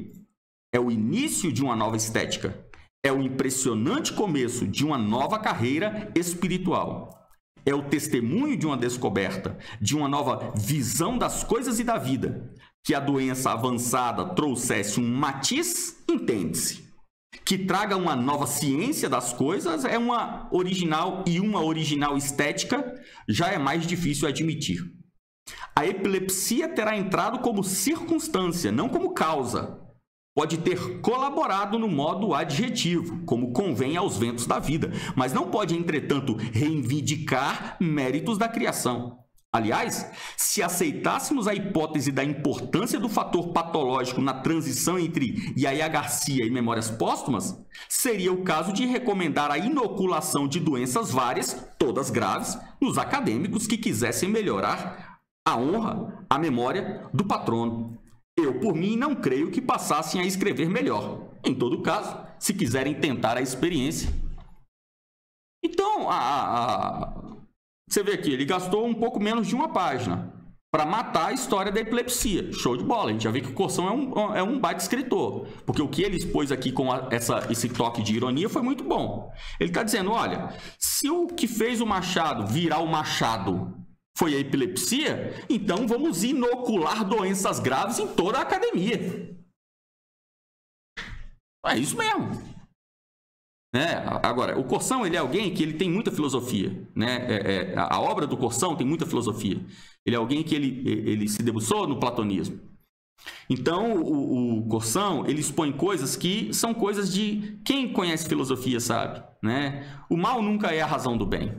É o início de uma nova estética. É o impressionante começo de uma nova carreira espiritual. É o testemunho de uma descoberta, de uma nova visão das coisas e da vida. Que a doença avançada trouxesse um matiz, entende-se. Que traga uma nova ciência das coisas é uma original estética, já é mais difícil admitir. A epilepsia terá entrado como circunstância, não como causa. Pode ter colaborado no modo adjetivo, como convém aos ventos da vida, mas não pode, entretanto, reivindicar méritos da criação. Aliás, se aceitássemos a hipótese da importância do fator patológico na transição entre Yaya Garcia e Memórias Póstumas, seria o caso de recomendar a inoculação de doenças várias, todas graves, nos acadêmicos que quisessem melhorar a honra, a memória do patrono. Eu, por mim, não creio que passassem a escrever melhor. Em todo caso, se quiserem tentar a experiência. Então, você vê aqui, ele gastou um pouco menos de uma página para matar a história da epilepsia. Show de bola. A gente já vê que o Corsão é um baita escritor. Porque o que ele expôs aqui com esse toque de ironia foi muito bom. Ele está dizendo, olha, se o que fez o Machado virar o Machado foi a epilepsia, então vamos inocular doenças graves em toda a academia. É isso mesmo. Agora, o Corsão ele é alguém que ele tem muita filosofia. Né? A obra do Corsão tem muita filosofia. Ele é alguém que ele se debruçou no platonismo. Então, o Corsão ele expõe coisas que são coisas de quem conhece filosofia sabe. Né? O mal nunca é a razão do bem.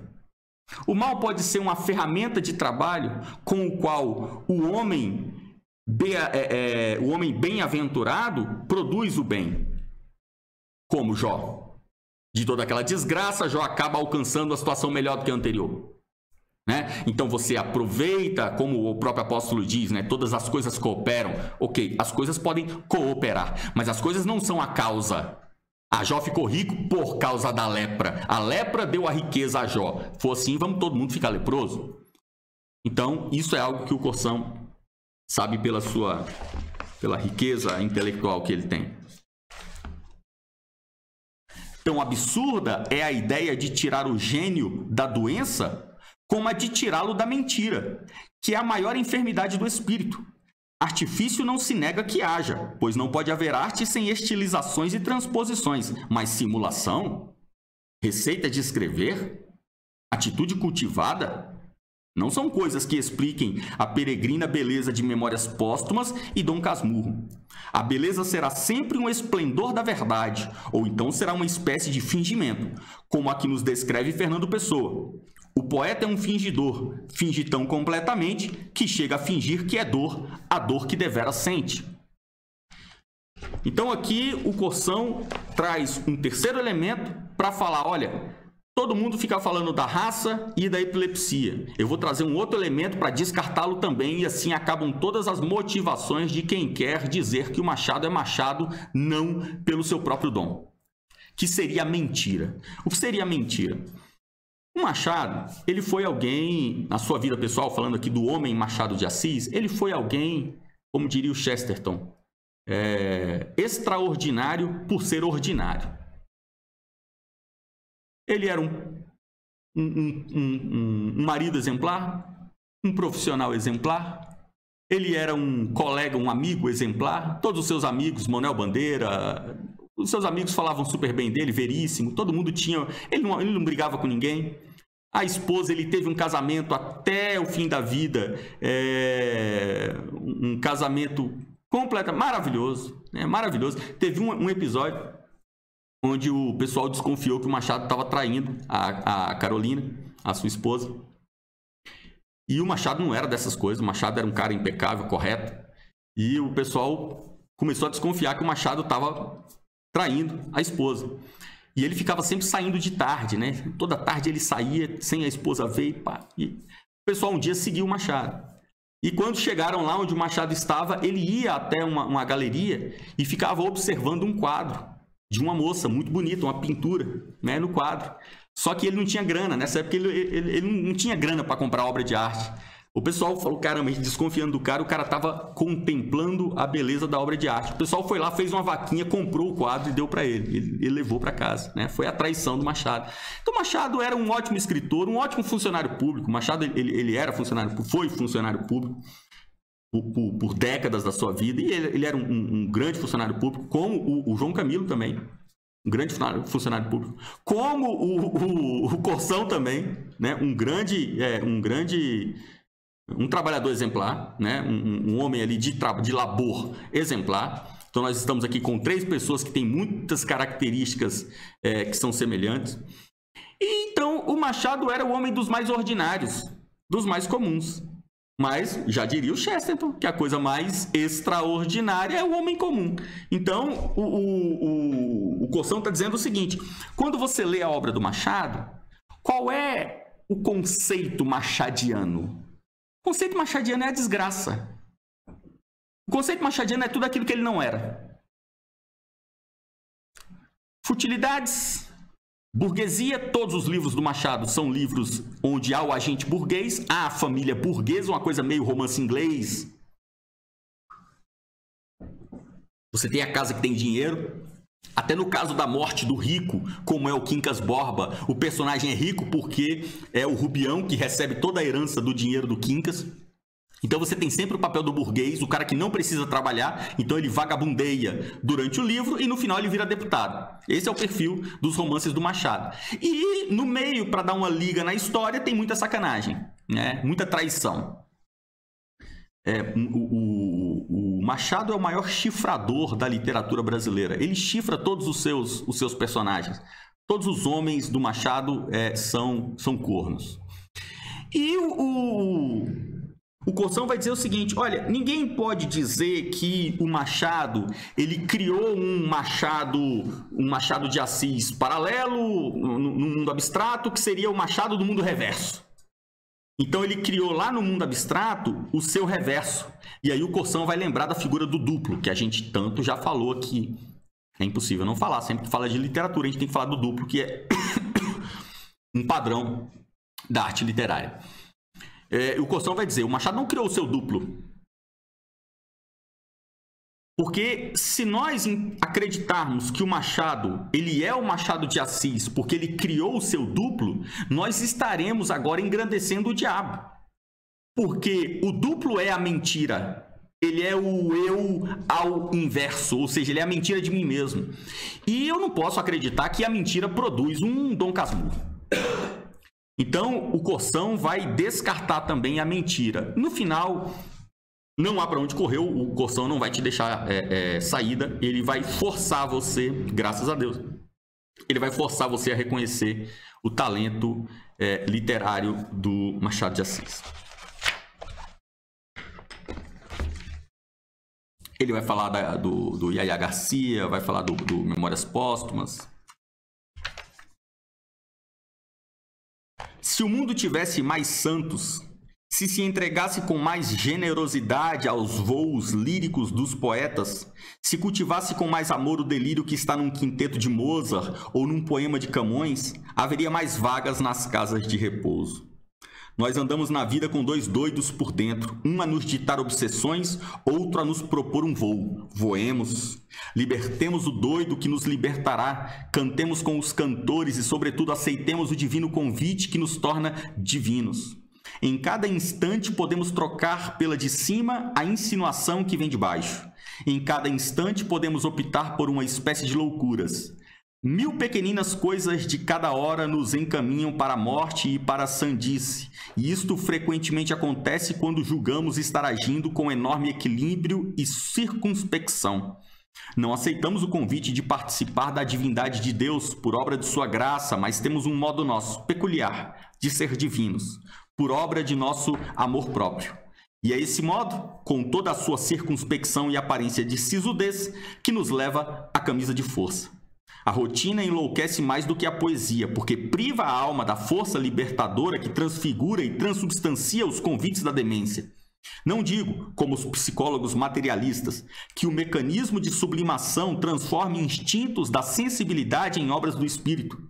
O mal pode ser uma ferramenta de trabalho com o qual o homem bem-aventurado produz o bem. Como Jó. De toda aquela desgraça, Jó acaba alcançando a situação melhor do que a anterior. Né? Então você aproveita, como o próprio apóstolo diz, né? Todas as coisas cooperam. Ok, as coisas podem cooperar, mas as coisas não são a causa. A Jó ficou rico por causa da lepra. A lepra deu a riqueza a Jó. Se for assim, vamos todo mundo ficar leproso? Então, isso é algo que o Corsão sabe pela riqueza intelectual que ele tem. Tão absurda é a ideia de tirar o gênio da doença como a de tirá-lo da mentira, que é a maior enfermidade do espírito. Artifício não se nega que haja, pois não pode haver arte sem estilizações e transposições, mas simulação, receita de escrever, atitude cultivada, não são coisas que expliquem a peregrina beleza de Memórias Póstumas e Dom Casmurro. A beleza será sempre um esplendor da verdade, ou então será uma espécie de fingimento, como a que nos descreve Fernando Pessoa. O poeta é um fingidor, finge tão completamente que chega a fingir que é dor, a dor que deveras sente. Então aqui o Corção traz um terceiro elemento para falar, olha, todo mundo fica falando da raça e da epilepsia. Eu vou trazer um outro elemento para descartá-lo também e assim acabam todas as motivações de quem quer dizer que o Machado é Machado não pelo seu próprio dom, que seria mentira. O que seria mentira? O Machado, ele foi alguém, na sua vida pessoal, falando aqui do homem Machado de Assis, ele foi alguém, como diria o Chesterton, extraordinário por ser ordinário. Ele era um marido exemplar, um profissional exemplar, ele era um colega, um amigo exemplar, todos os seus amigos, Manuel Bandeira, os seus amigos falavam super bem dele, Veríssimo, todo mundo tinha... Ele não brigava com ninguém. A esposa, ele teve um casamento até o fim da vida, um casamento completamente maravilhoso, maravilhoso. Teve um episódio onde o pessoal desconfiou que o Machado estava traindo a Carolina, a sua esposa. E o Machado não era dessas coisas, o Machado era um cara impecável, correto. E o pessoal começou a desconfiar que o Machado estava traindo a esposa. E ele ficava sempre saindo de tarde, né? Toda tarde ele saía sem a esposa ver e pá. E o pessoal um dia seguiu o Machado. E quando chegaram lá onde o Machado estava, ele ia até uma galeria e ficava observando um quadro de uma moça muito bonita, uma pintura, né, no quadro. Só que ele não tinha grana, nessa época ele não tinha grana para comprar obra de arte. O pessoal falou, caramba, desconfiando do cara, o cara estava contemplando a beleza da obra de arte. O pessoal foi lá, fez uma vaquinha, comprou o quadro e deu para ele. Ele levou para casa, né? Foi a traição do Machado. Então, Machado era um ótimo escritor, um ótimo funcionário público. Machado, ele era funcionário, foi funcionário público por décadas da sua vida. E ele era um grande funcionário público, como o João Camilo também. Um grande funcionário público. Como o Corção também, né? Um trabalhador exemplar, né? Um homem ali de labor exemplar. Então nós estamos aqui com 3 pessoas que têm muitas características que são semelhantes. E então o Machado era o homem dos mais ordinários, dos mais comuns. Mas já diria o Chesterton que a coisa mais extraordinária é o homem comum. Então o Corção está dizendo o seguinte: quando você lê a obra do Machado, qual é o conceito machadiano? O conceito machadiano é a desgraça. O conceito machadiano é tudo aquilo que ele não era. Futilidades, burguesia. Todos os livros do Machado são livros onde há o agente burguês, há a família burguesa, uma coisa meio romance inglês. Você tem a casa que tem dinheiro. Até no caso da morte do rico, como é o Quincas Borba, o personagem é rico porque é o Rubião que recebe toda a herança do dinheiro do Quincas. Então você tem sempre o papel do burguês, o cara que não precisa trabalhar, então ele vagabundeia durante o livro e no final ele vira deputado. Esse é o perfil dos romances do Machado. E no meio, para dar uma liga na história, tem muita sacanagem, né? Muita traição. O Machado é o maior chifrador da literatura brasileira. Ele chifra todos os seus personagens. Todos os homens do Machado são cornos. E o Corção vai dizer o seguinte: olha, ninguém pode dizer que o Machado ele criou um Machado de Assis paralelo no mundo abstrato, que seria o Machado do mundo reverso. Então ele criou lá no mundo abstrato o seu reverso. E aí o Corção vai lembrar da figura do duplo, que a gente tanto já falou aqui. É impossível não falar. Sempre que fala de literatura, a gente tem que falar do duplo, que é um padrão da arte literária. O Corção vai dizer, o Machado não criou o seu duplo. Porque se nós acreditarmos que o Machado, ele é o Machado de Assis porque ele criou o seu duplo, nós estaremos agora engrandecendo o diabo. Porque o duplo é a mentira Ele é o eu ao inverso, ou seja, ele é a mentira de mim mesmo. E eu não posso acreditar que a mentira produz um Dom Casmurro. Então, o Corção vai descartar também a mentira. No final, não há para onde correr, o Corção não vai te deixar saída, ele vai forçar você, graças a Deus, ele vai forçar você a reconhecer o talento literário do Machado de Assis. Ele vai falar do Yaya Garcia, vai falar do Memórias Póstumas. Se o mundo tivesse mais santos, se entregasse com mais generosidade aos voos líricos dos poetas, se cultivasse com mais amor o delírio que está num quinteto de Mozart ou num poema de Camões, haveria mais vagas nas casas de repouso. Nós andamos na vida com dois doidos por dentro, um a nos ditar obsessões, outro a nos propor um voo. Voemos, libertemos o doido que nos libertará, cantemos com os cantores e, sobretudo, aceitemos o divino convite que nos torna divinos. Em cada instante podemos trocar pela de cima a insinuação que vem de baixo. Em cada instante podemos optar por uma espécie de loucuras. 1000 pequeninas coisas de cada hora nos encaminham para a morte e para a sandice, e isto frequentemente acontece quando julgamos estar agindo com enorme equilíbrio e circunspecção. Não aceitamos o convite de participar da divindade de Deus por obra de sua graça, mas temos um modo nosso, peculiar, de ser divinos, por obra de nosso amor próprio. E é esse modo, com toda a sua circunspecção e aparência de sisudez, que nos leva à camisa de força. A rotina enlouquece mais do que a poesia, porque priva a alma da força libertadora que transfigura e transubstancia os convites da demência. Não digo, como os psicólogos materialistas, que o mecanismo de sublimação transforme instintos da sensibilidade em obras do espírito.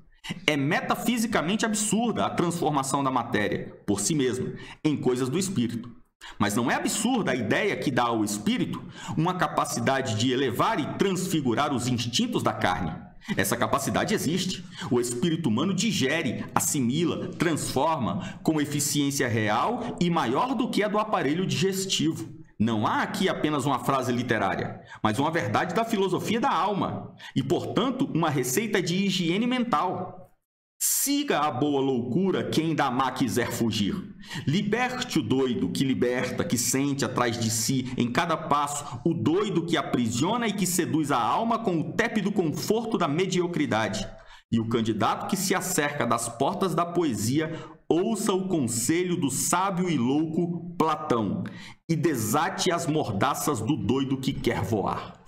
É metafisicamente absurda a transformação da matéria, por si mesma, em coisas do espírito. Mas não é absurda a ideia que dá ao espírito uma capacidade de elevar e transfigurar os instintos da carne. Essa capacidade existe. O espírito humano digere, assimila, transforma com eficiência real e maior do que a do aparelho digestivo. Não há aqui apenas uma frase literária, mas uma verdade da filosofia da alma e, portanto, uma receita de higiene mental. Siga a boa loucura quem da má quiser fugir. Liberte o doido que liberta, que sente atrás de si, em cada passo, o doido que aprisiona e que seduz a alma com o tépido conforto da mediocridade. E o candidato que se acerca das portas da poesia, ouça o conselho do sábio e louco Platão e desate as mordaças do doido que quer voar.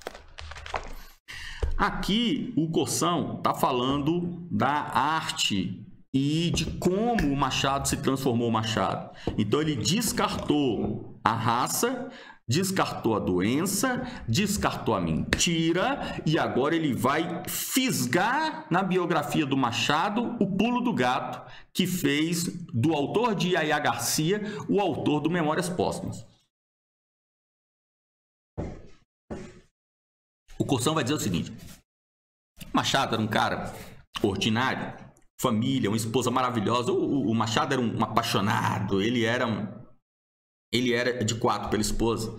Aqui o Corção está falando da arte e de como o Machado se transformou Machado. Então ele descartou a raça, descartou a doença, descartou a mentira e agora ele vai fisgar na biografia do Machado o pulo do gato que fez do autor de Yaya Garcia o autor do Memórias Póstumas. O Corção vai dizer o seguinte: Machado era um cara ordinário, família, uma esposa maravilhosa. O Machado era um apaixonado, ele era de quatro pela esposa.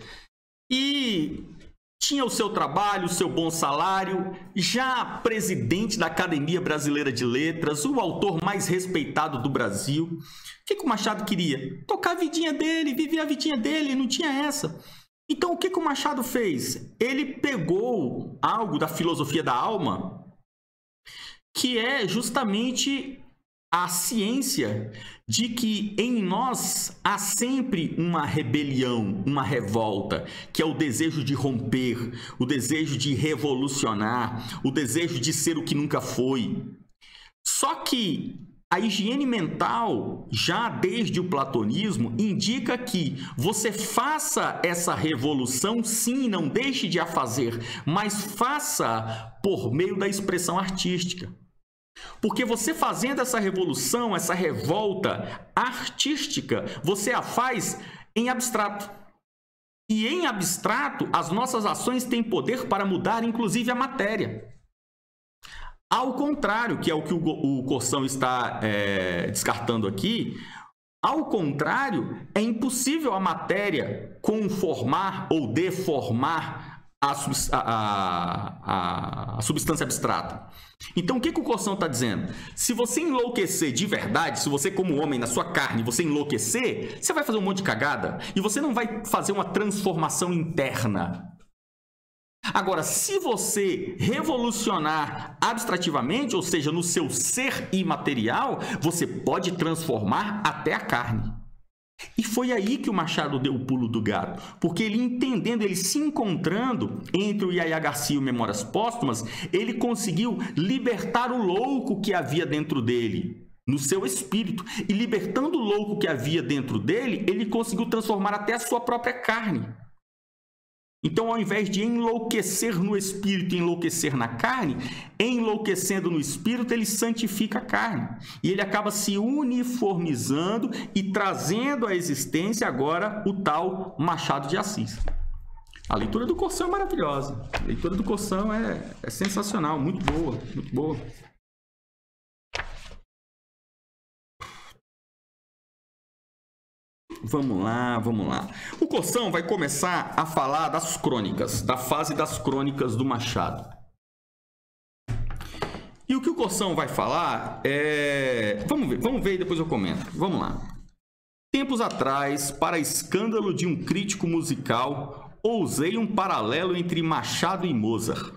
E tinha o seu trabalho, o seu bom salário, já presidente da Academia Brasileira de Letras, o autor mais respeitado do Brasil. O que o Machado queria? Tocar a vidinha dele, viver a vidinha dele, não tinha essa. Então, o que o Machado fez? Ele pegou algo da filosofia da alma, que é justamente a ciência de que em nós há sempre uma rebelião, uma revolta, que é o desejo de romper, o desejo de revolucionar, o desejo de ser o que nunca foi. Só que a higiene mental, já desde o platonismo, indica que você faça essa revolução, sim, não deixe de a fazer, mas faça por meio da expressão artística. Porque você fazendo essa revolução, essa revolta artística, você a faz em abstrato. E em abstrato, as nossas ações têm poder para mudar, inclusive, a matéria. Ao contrário, que é o que o Corção está descartando aqui, Ao contrário, é impossível a matéria conformar ou deformar a substância abstrata. Então, o que o Corsão está dizendo? Se você enlouquecer de verdade, se você como homem, na sua carne, você enlouquecer, você vai fazer um monte de cagada e você não vai fazer uma transformação interna. Agora, se você revolucionar abstrativamente, ou seja, no seu ser imaterial, você pode transformar até a carne. E foi aí que o Machado deu o pulo do gato, porque ele entendendo, ele se encontrando entre o Yaya Garcia e o Memórias Póstumas, ele conseguiu libertar o louco que havia dentro dele, no seu espírito. E libertando o louco que havia dentro dele, ele conseguiu transformar até a sua própria carne. Então, ao invés de enlouquecer no espírito e enlouquecer na carne, enlouquecendo no espírito, ele santifica a carne. E ele acaba se uniformizando e trazendo à existência agora o tal Machado de Assis. A leitura do Corsão é maravilhosa. A leitura do Corsão é sensacional, muito boa, muito boa. Vamos lá, vamos lá. O Corsão vai começar a falar das crônicas, da fase das crônicas do Machado. E o que o Corsão vai falar é... Vamos ver e depois eu comento. Vamos lá. Tempos atrás, para escândalo de um crítico musical, ousei um paralelo entre Machado e Mozart.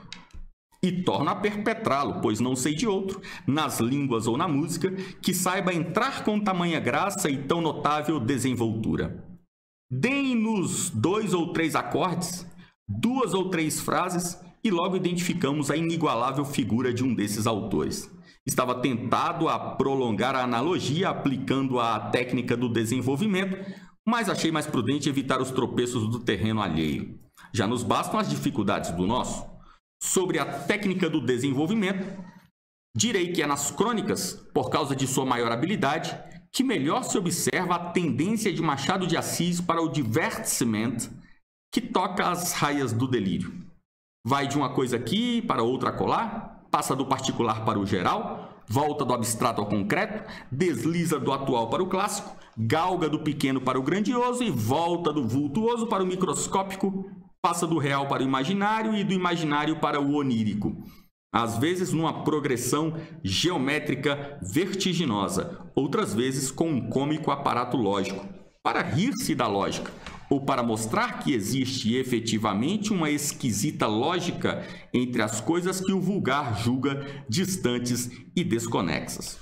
E torno a perpetrá-lo, pois não sei de outro, nas línguas ou na música, que saiba entrar com tamanha graça e tão notável desenvoltura. Deem-nos 2 ou 3 acordes, 2 ou 3 frases, e logo identificamos a inigualável figura de um desses autores. Estava tentado a prolongar a analogia aplicando a técnica do desenvolvimento, mas achei mais prudente evitar os tropeços do terreno alheio. Já nos bastam as dificuldades do nosso. Sobre a técnica do desenvolvimento, direi que é nas crônicas, por causa de sua maior habilidade, que melhor se observa a tendência de Machado de Assis para o divertissement, que toca as raias do delírio. Vai de uma coisa aqui para outra acolá, passa do particular para o geral, volta do abstrato ao concreto, desliza do atual para o clássico, galga do pequeno para o grandioso e volta do vultuoso para o microscópico, passa do real para o imaginário e do imaginário para o onírico. Às vezes numa progressão geométrica vertiginosa, outras vezes com um cômico aparato lógico, para rir-se da lógica, ou para mostrar que existe efetivamente uma esquisita lógica entre as coisas que o vulgar julga distantes e desconexas.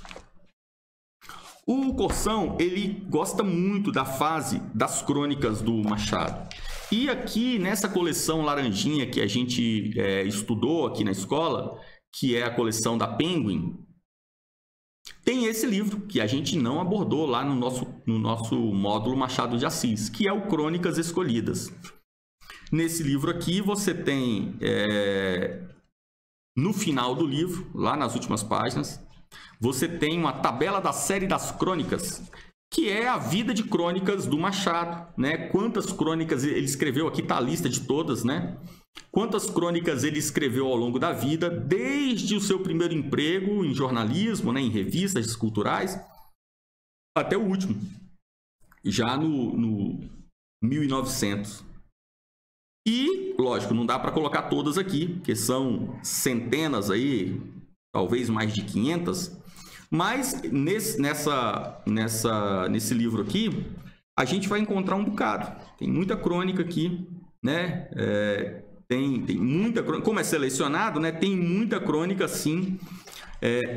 O Corsão, ele gosta muito da fase das crônicas do Machado. E aqui, nessa coleção laranjinha que a gente estudou aqui na escola, que é a coleção da Penguin, tem esse livro que a gente não abordou lá no nosso módulo Machado de Assis, que é o Crônicas Escolhidas. Nesse livro aqui você tem, no final do livro, lá nas últimas páginas, você tem uma tabela da série das crônicas, que é a vida de crônicas do Machado, né? Quantas crônicas ele escreveu, aqui está a lista de todas, né? Quantas crônicas ele escreveu ao longo da vida, desde o seu primeiro emprego em jornalismo, né? Em revistas culturais, até o último, já no 1900. E, lógico, não dá para colocar todas aqui, porque são centenas aí, talvez mais de 500, mas nesse livro aqui, a gente vai encontrar um bocado. Tem muita crônica aqui, né? Tem muita crônica. Como é selecionado, né? Tem muita crônica, sim,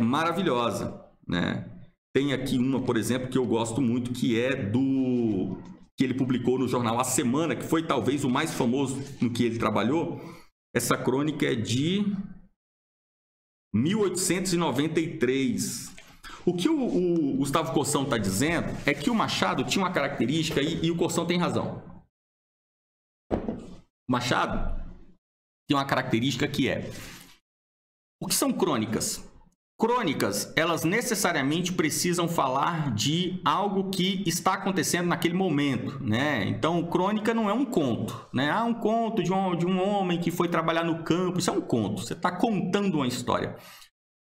maravilhosa, né? Tem aqui uma, por exemplo, que eu gosto muito, que é que ele publicou no jornal A Semana, que foi talvez o mais famoso no que ele trabalhou. Essa crônica é de 1893. O que o Gustavo Corsão está dizendo é que o Machado tinha uma característica, e o Corsão tem razão. O Machado tem uma característica que é... O que são crônicas? Crônicas, elas necessariamente precisam falar de algo que está acontecendo naquele momento, né? Então, crônica não é um conto, né? Um conto de um homem que foi trabalhar no campo, isso é um conto, você está contando uma história.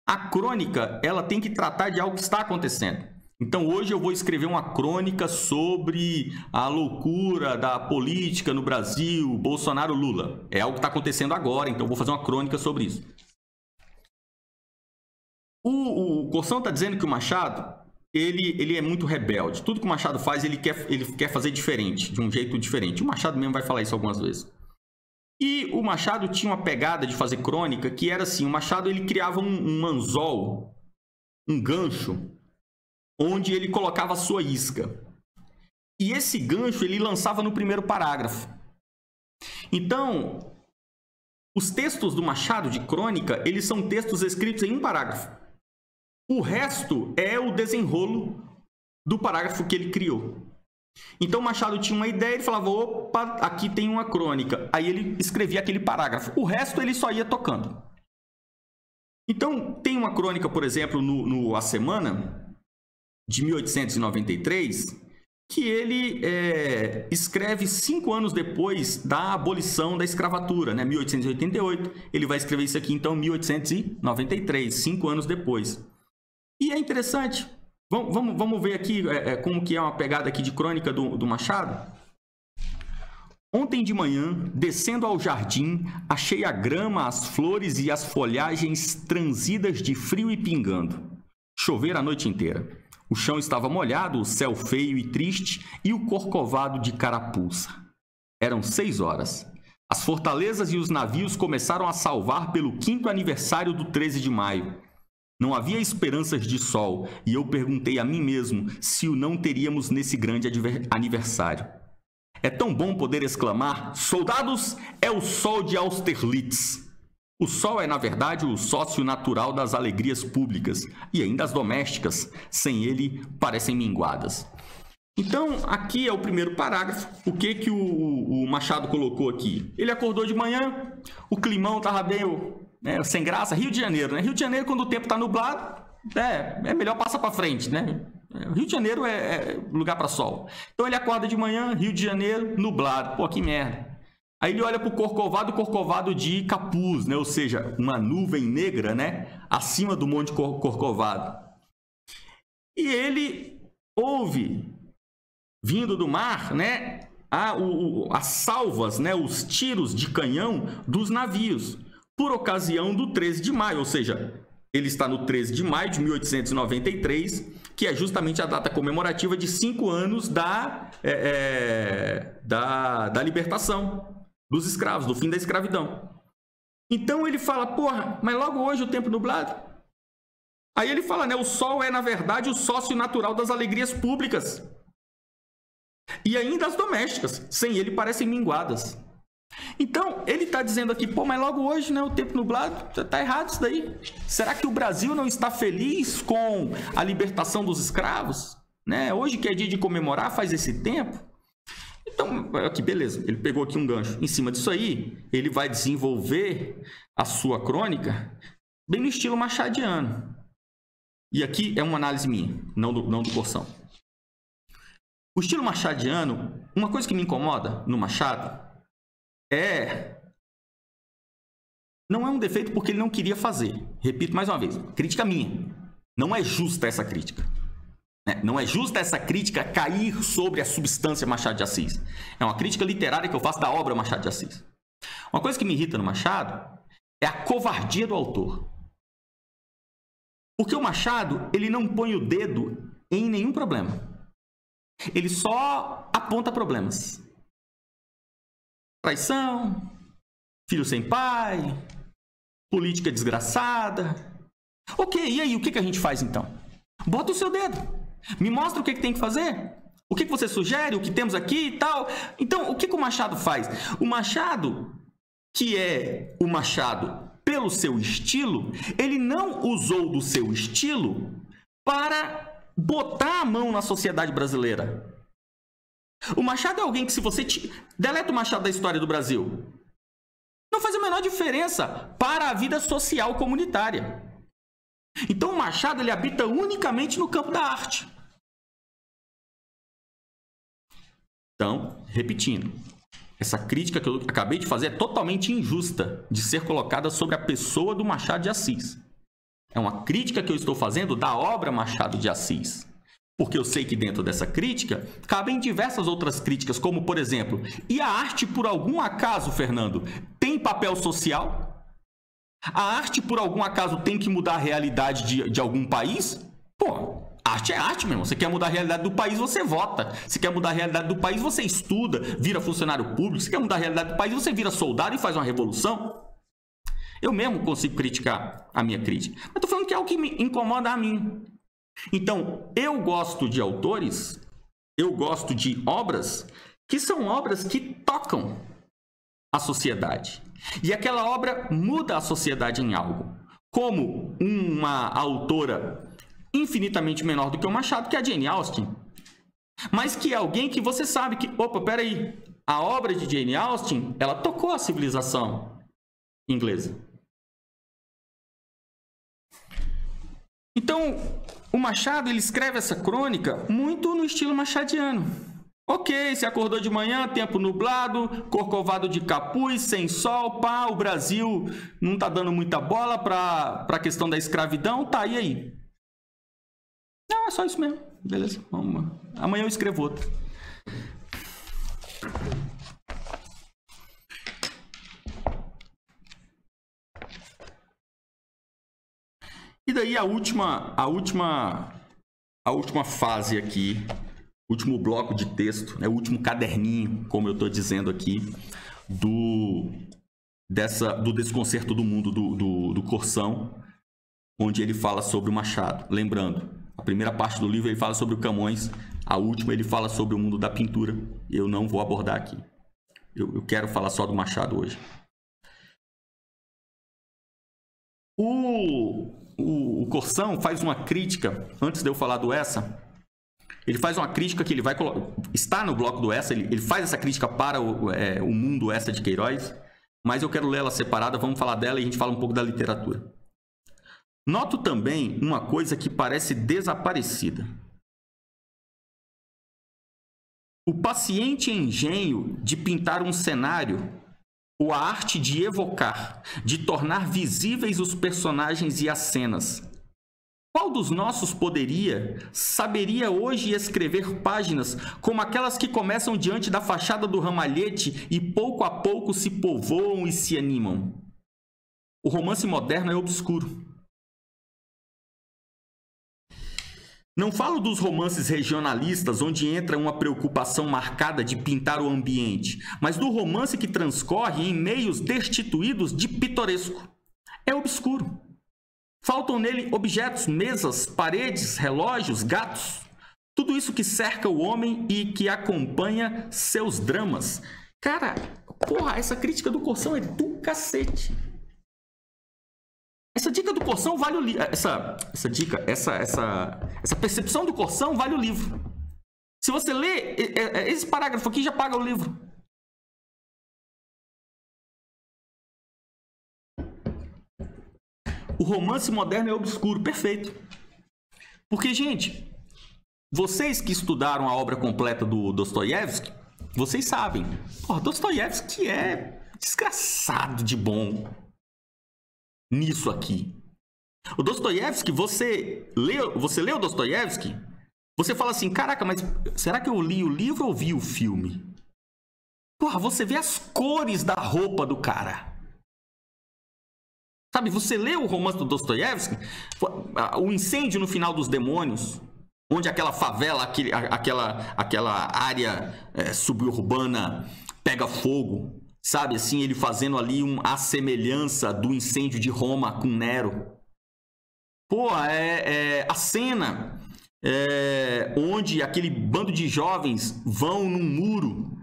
A crônica, ela tem que tratar de algo que está acontecendo. Então hoje eu vou escrever uma crônica sobre a loucura da política no Brasil, Bolsonaro-Lula. É algo que está acontecendo agora, então eu vou fazer uma crônica sobre isso. O Corsão está dizendo que o Machado, ele é muito rebelde. Tudo que o Machado faz, ele quer fazer diferente, de um jeito diferente. O Machado mesmo vai falar isso algumas vezes. E o Machado tinha uma pegada de fazer crônica que era assim, o Machado ele criava um anzol, um gancho, onde ele colocava a sua isca. E esse gancho ele lançava no primeiro parágrafo. Então, os textos do Machado de crônica, eles são textos escritos em um parágrafo. O resto é o desenrolo do parágrafo que ele criou. Então, o Machado tinha uma ideia, ele falava, opa, aqui tem uma crônica. Aí ele escrevia aquele parágrafo. O resto ele só ia tocando. Então, tem uma crônica, por exemplo, no A Semana, de 1893, que ele escreve 5 anos depois da abolição da escravatura, né? 1888. Ele vai escrever isso aqui, então, em 1893, 5 anos depois. E é interessante. Vamos ver aqui como que é uma pegada aqui de crônica do Machado. Ontem de manhã, descendo ao jardim, achei a grama, as flores e as folhagens transidas de frio e pingando. Chovera a noite inteira. O chão estava molhado, o céu feio e triste e o corcovado de carapuça. Eram 6 horas. As fortalezas e os navios começaram a salvar pelo 5º aniversário do 13 de maio. Não havia esperanças de sol e eu perguntei a mim mesmo se o não teríamos nesse grande aniversário. É tão bom poder exclamar: soldados, é o sol de Austerlitz. O sol é, na verdade, o sócio natural das alegrias públicas e ainda as domésticas. Sem ele, parecem minguadas. Então, aqui é o primeiro parágrafo. O que o Machado colocou aqui? Ele acordou de manhã, o climão estava meio sem graça. Rio de Janeiro, né? Rio de Janeiro, quando o tempo está nublado, é melhor passar para frente, né? Rio de Janeiro é lugar para sol. Então, ele acorda de manhã, Rio de Janeiro, nublado. Pô, que merda. Aí ele olha para o Corcovado de capuz, né? Ou seja, uma nuvem negra, né? Acima do Monte Corcovado. E ele ouve, vindo do mar, né? As salvas, né? Os tiros de canhão dos navios, por ocasião do 13 de maio. Ou seja, ele está no 13 de maio de 1893, que é justamente a data comemorativa de 5 anos da libertação dos escravos, do fim da escravidão. Então ele fala, porra, mas logo hoje o tempo nublado? Aí ele fala, né, o sol é, na verdade, o sócio natural das alegrias públicas. E ainda as domésticas, sem ele parecem minguadas. Então, ele está dizendo aqui, pô, mas logo hoje, né, o tempo nublado, tá errado isso daí. Será que o Brasil não está feliz com a libertação dos escravos? Né? Hoje que é dia de comemorar, faz esse tempo. Então, aqui, beleza, ele pegou aqui um gancho. Em cima disso aí, ele vai desenvolver a sua crônica bem no estilo machadiano. E aqui é uma análise minha, não do Corsão. O estilo machadiano, uma coisa que me incomoda no Machado não é um defeito porque ele não queria fazer. Repito mais uma vez, crítica minha. Não é justa essa crítica. Não é justa essa crítica cair sobre a substância Machado de Assis. É uma crítica literária que eu faço da obra Machado de Assis. Uma coisa que me irrita no Machado é a covardia do autor. Porque o Machado, ele não põe o dedo em nenhum problema. Ele só aponta problemas. Traição, filho sem pai, política desgraçada. Ok, e aí, o que a gente faz então? Bota o seu dedo. Me mostra o que tem que fazer. O que você sugere, o que temos aqui e tal. Então, o que o Machado faz? O Machado, que é o Machado pelo seu estilo, ele não usou do seu estilo para botar a mão na sociedade brasileira. O Machado é alguém que, se você deleta o Machado da história do Brasil, não faz a menor diferença para a vida social comunitária. Então, o Machado, ele habita unicamente no campo da arte. Então, repetindo, essa crítica que eu acabei de fazer é totalmente injusta de ser colocada sobre a pessoa do Machado de Assis. É uma crítica que eu estou fazendo da obra Machado de Assis. Porque eu sei que dentro dessa crítica cabem diversas outras críticas, como, por exemplo, e a arte, por algum acaso, Fernando, tem papel social? A arte, por algum acaso, tem que mudar a realidade de algum país? Pô, arte é arte, meu irmão. Você quer mudar a realidade do país, você vota. Você quer mudar a realidade do país, você estuda, vira funcionário público. Você quer mudar a realidade do país, você vira soldado e faz uma revolução. Eu mesmo consigo criticar a minha crítica. Mas estou falando que é o que me incomoda a mim. Então, eu gosto de autores, eu gosto de obras que são obras que tocam a sociedade. E aquela obra muda a sociedade em algo. Como uma autora infinitamente menor do que o Machado, que é a Jane Austen. Mas que é alguém que você sabe que, opa, peraí, a obra de Jane Austen, ela tocou a civilização inglesa. Então, o Machado, ele escreve essa crônica muito no estilo machadiano. Ok, se acordou de manhã, tempo nublado, corcovado de capuz, sem sol, pá, o Brasil não tá dando muita bola para a questão da escravidão, tá, e aí? Não, é só isso mesmo. Beleza, vamos. Amanhã eu escrevo outro. E daí a última fase aqui, último bloco de texto, né, o último caderninho, como eu estou dizendo aqui, do Desconcerto do Mundo do Corsão, onde ele fala sobre o Machado. Lembrando, a primeira parte do livro ele fala sobre o Camões, a última ele fala sobre o mundo da pintura. Eu não vou abordar aqui. Eu quero falar só do Machado hoje. O Corsão faz uma crítica, antes de eu falar do Essa, ele faz uma crítica que ele vai está no bloco do Essa, ele faz essa crítica para o mundo Essa de Queiroz, mas eu quero ler ela separada, vamos falar dela e a gente fala um pouco da literatura. Noto também uma coisa que parece desaparecida. O paciente engenho de pintar um cenário, ou a arte de evocar, de tornar visíveis os personagens e as cenas. Qual dos nossos saberia hoje escrever páginas como aquelas que começam diante da fachada do ramalhete e pouco a pouco se povoam e se animam? O romance moderno é obscuro. Não falo dos romances regionalistas, onde entra uma preocupação marcada de pintar o ambiente, mas do romance que transcorre em meios destituídos de pitoresco. É obscuro. Faltam nele objetos, mesas, paredes, relógios, gatos. Tudo isso que cerca o homem e que acompanha seus dramas. Cara, porra, essa crítica do Corsão é do cacete. Essa dica do Corsão vale o livro. Essa percepção do Corsão vale o livro. Se você lê esse parágrafo aqui, já paga o livro. O romance moderno é obscuro. Perfeito. Porque, gente, vocês que estudaram a obra completa do Dostoiévski, vocês sabem. Porra, Dostoiévski é desgraçado de bom nisso aqui. O Dostoiévski, você leu Dostoiévski, você fala assim, caraca, mas será que eu li o livro ou vi o filme? Porra, você vê as cores da roupa do cara. Sabe, você lê o romance do Dostoiévski, o incêndio no final dos Demônios, onde aquela favela, aquela área suburbana pega fogo. Sabe, assim, ele fazendo ali a semelhança do incêndio de Roma com Nero. Pô, a cena onde aquele bando de jovens vão num muro,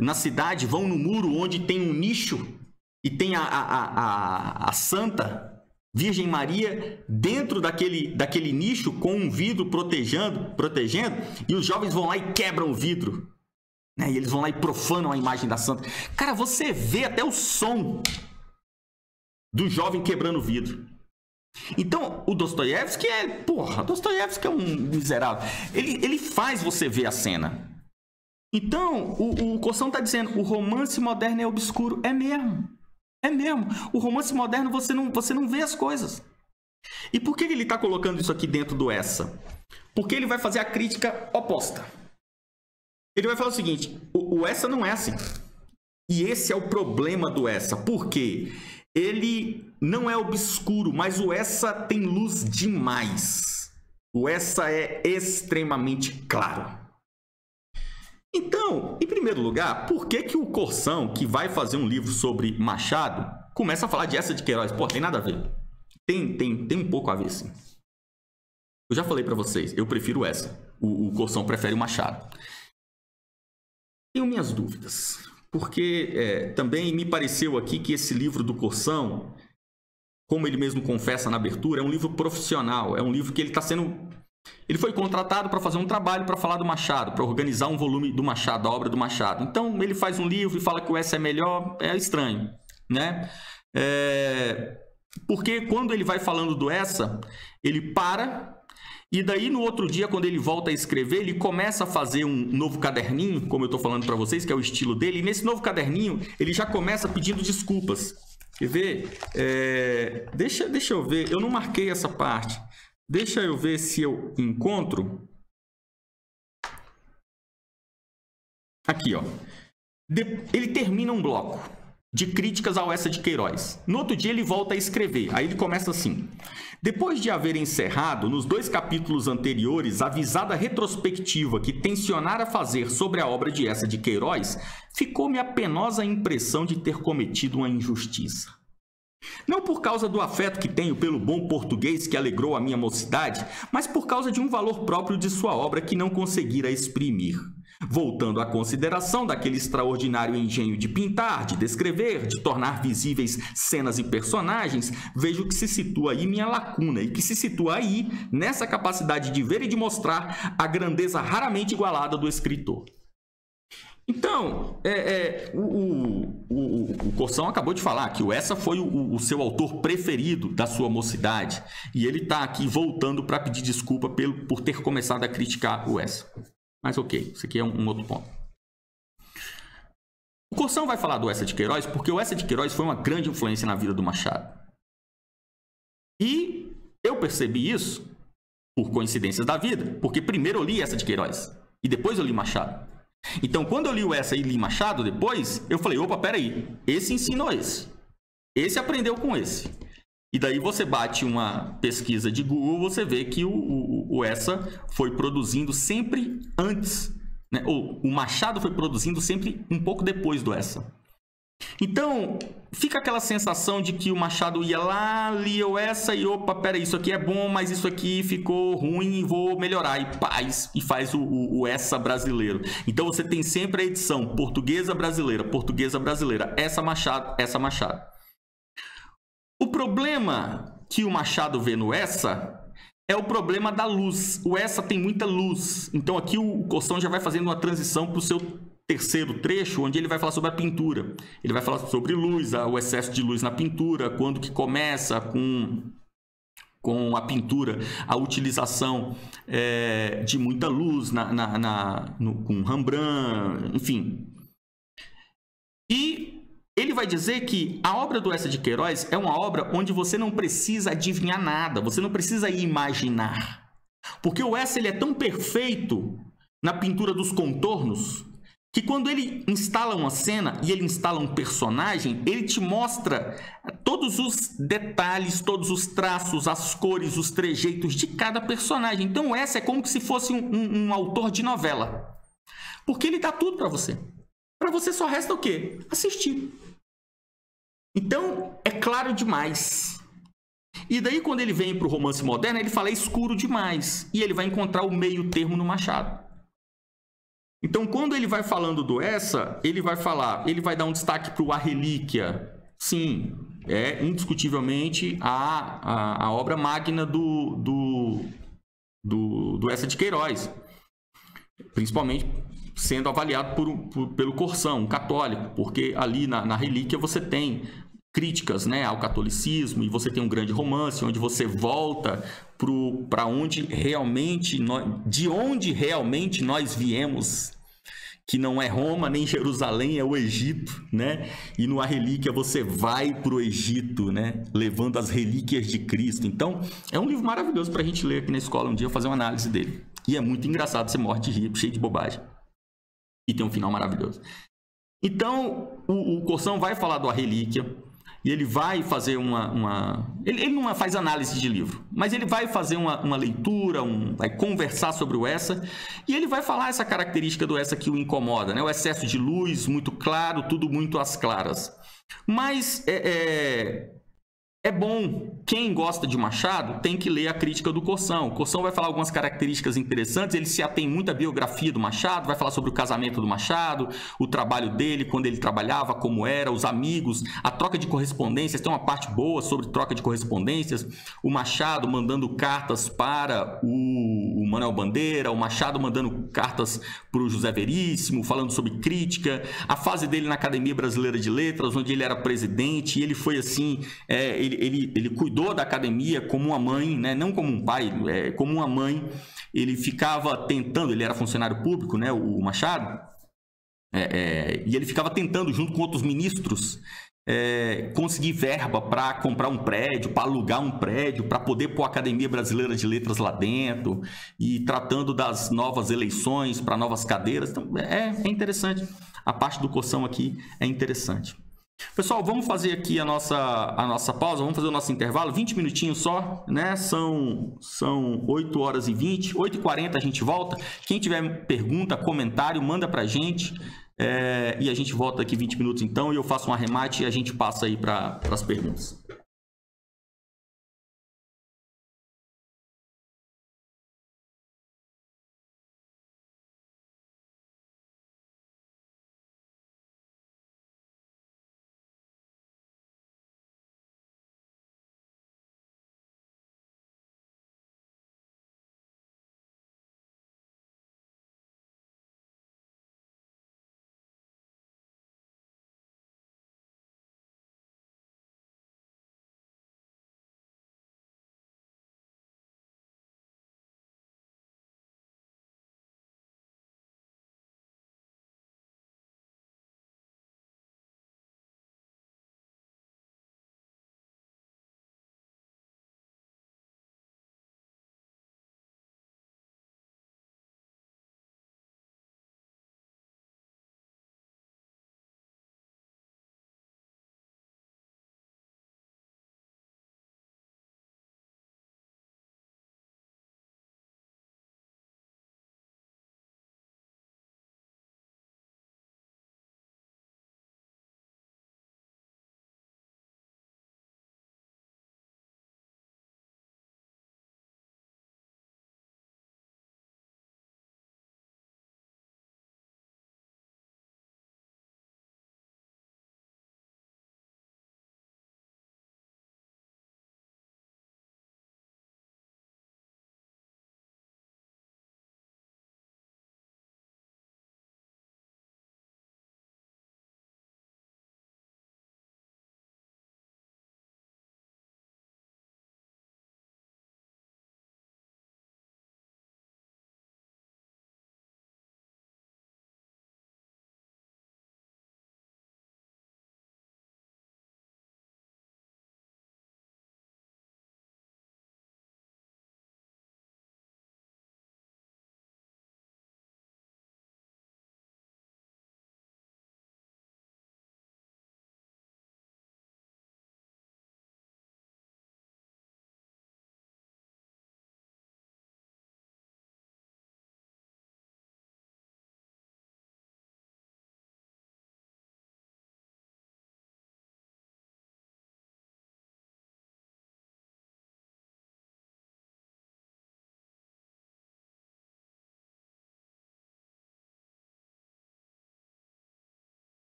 na cidade, vão no muro onde tem um nicho e tem a Santa Virgem Maria dentro daquele nicho com um vidro protegendo, e os jovens vão lá e quebram o vidro. E eles vão lá e profanam a imagem da santa. Cara, você vê até o som do jovem quebrando o vidro. Então, o Dostoiévski Dostoiévski é um miserável. Ele faz você ver a cena. Então, o Corsão está dizendo, o romance moderno é obscuro. É mesmo. É mesmo. O romance moderno, você não vê as coisas. E por que ele está colocando isso aqui dentro do essa? Porque ele vai fazer a crítica oposta. Ele vai falar o seguinte, o essa não é assim. E esse é o problema do essa. Por quê? Ele não é obscuro, mas o essa tem luz demais. O essa é extremamente claro. Então, em primeiro lugar, por que o Corsão, que vai fazer um livro sobre Machado, começa a falar de Eça de Queiroz? Pô, tem nada a ver. Tem um pouco a ver, sim. Eu já falei para vocês, eu prefiro essa. O Corsão prefere o Machado. Tenho minhas dúvidas, porque também me pareceu aqui que esse livro do Corsão, como ele mesmo confessa na abertura, é um livro profissional, é um livro que ele está sendo... Ele foi contratado para fazer um trabalho para falar do Machado, para organizar um volume do Machado, da obra do Machado. Então, ele faz um livro e fala que o essa é melhor, é estranho, né? Porque quando ele vai falando do essa, ele para, e daí no outro dia, quando ele volta a escrever, ele começa a fazer um novo caderninho, como eu estou falando para vocês, que é o estilo dele, e nesse novo caderninho, ele já começa pedindo desculpas. Quer ver? Deixa eu ver, eu não marquei essa parte. Deixa eu ver se eu encontro. Aqui, ó. Ele termina um bloco de críticas ao Eça de Queiroz. No outro dia ele volta a escrever. Aí ele começa assim. Depois de haver encerrado, nos 2 capítulos anteriores, a visada retrospectiva que tencionara fazer sobre a obra de Eça de Queiroz, ficou-me a penosa impressão de ter cometido uma injustiça. Não por causa do afeto que tenho pelo bom português que alegrou a minha mocidade, mas por causa de um valor próprio de sua obra que não conseguira exprimir. Voltando à consideração daquele extraordinário engenho de pintar, de descrever, de tornar visíveis cenas e personagens, vejo que se situa aí minha lacuna e que se situa aí nessa capacidade de ver e de mostrar a grandeza raramente igualada do escritor. Então, o Corsão acabou de falar que o Eça foi o seu autor preferido da sua mocidade. E ele está aqui voltando para pedir desculpa por ter começado a criticar o Eça. Mas ok, isso aqui é um outro ponto. O Corsão vai falar do Eça de Queiroz porque o Eça de Queiroz foi uma grande influência na vida do Machado. E eu percebi isso por coincidências da vida, porque primeiro eu li Eça de Queiroz e depois eu li Machado. Então, quando eu li o Eça e li Machado depois, eu falei, opa, peraí, esse ensinou esse. Esse aprendeu com esse. E daí você bate uma pesquisa de Google, você vê que o Eça foi produzindo sempre antes, né? Ou o Machado foi produzindo sempre um pouco depois do Eça. Então, fica aquela sensação de que o Machado ia lá, lia o Eça e opa, peraí, isso aqui é bom, mas isso aqui ficou ruim e vou melhorar. E faz o Eça brasileiro. Então, você tem sempre a edição portuguesa brasileira, Eça Machado, Eça Machado. O problema que o Machado vê no Eça é o problema da luz. O Eça tem muita luz. Então, aqui o Corsão já vai fazendo uma transição para o seu terceiro trecho, onde ele vai falar sobre a pintura. Ele vai falar sobre luz, o excesso de luz na pintura, quando que começa com a pintura, a utilização de muita luz com Rembrandt, enfim. E ele vai dizer que a obra do Eça de Queiroz é uma obra onde você não precisa adivinhar nada, você não precisa imaginar. Porque o Eça ele é tão perfeito na pintura dos contornos que quando ele instala uma cena e ele instala um personagem, ele te mostra todos os detalhes, todos os traços, as cores, os trejeitos de cada personagem. Então essa é como se fosse um autor de novela. Porque ele dá tudo para você. Para você só resta o quê? Assistir. Então é claro demais. E daí quando ele vem para o romance moderno, ele fala escuro demais. E ele vai encontrar o meio termo no Machado. Então, quando ele vai falando do Eça, ele vai dar um destaque para o A Relíquia. Sim, é indiscutivelmente a obra magna do Eça de Queiroz. Principalmente sendo avaliado pelo Corsão, um católico, porque ali na Relíquia você tem críticas, né, ao catolicismo, e você tem um grande romance onde você volta para onde realmente de onde realmente nós viemos. que não é Roma nem Jerusalém, é o Egito, né? E no A Relíquia você vai para o Egito, né? Levando as relíquias de Cristo. Então, é um livro maravilhoso para a gente ler aqui na escola um dia, fazer uma análise dele. E é muito engraçado, você morre de rir, cheio de bobagem. E tem um final maravilhoso. Então, o Corsão vai falar do A Relíquia, e ele vai fazer ele não faz análise de livro, mas ele vai fazer uma leitura, vai conversar sobre o Essa, e ele vai falar essa característica do Essa que o incomoda, né? O excesso de luz, muito claro, tudo muito às claras. Mas é bom, quem gosta de Machado tem que ler a crítica do Corsão. O Corsão vai falar algumas características interessantes, ele se atém muito à biografia do Machado, vai falar sobre o casamento do Machado, o trabalho dele, quando ele trabalhava, como era, os amigos, a troca de correspondências, tem uma parte boa sobre troca de correspondências, o Machado mandando cartas para o Manuel Bandeira, o Machado mandando cartas para o José Veríssimo, falando sobre crítica, a fase dele na Academia Brasileira de Letras, onde ele era presidente, e ele foi assim, ele cuidou da academia como uma mãe, né? Não como um pai, como uma mãe. Ele ficava tentando, ele era funcionário público, né? O Machado, e ele ficava tentando, junto com outros ministros, conseguir verba para comprar um prédio, para alugar um prédio, para poder pôr a Academia Brasileira de Letras lá dentro, e tratando das novas eleições para novas cadeiras. Então, é interessante. A parte do Corsão aqui é interessante. Pessoal, vamos fazer aqui a nossa pausa, vamos fazer o nosso intervalo, 20 minutinhos só, né? São 8h20, 8h40 a gente volta. Quem tiver pergunta, comentário, manda pra gente, e a gente volta aqui 20 minutos então, e eu faço um arremate e a gente passa aí para as perguntas.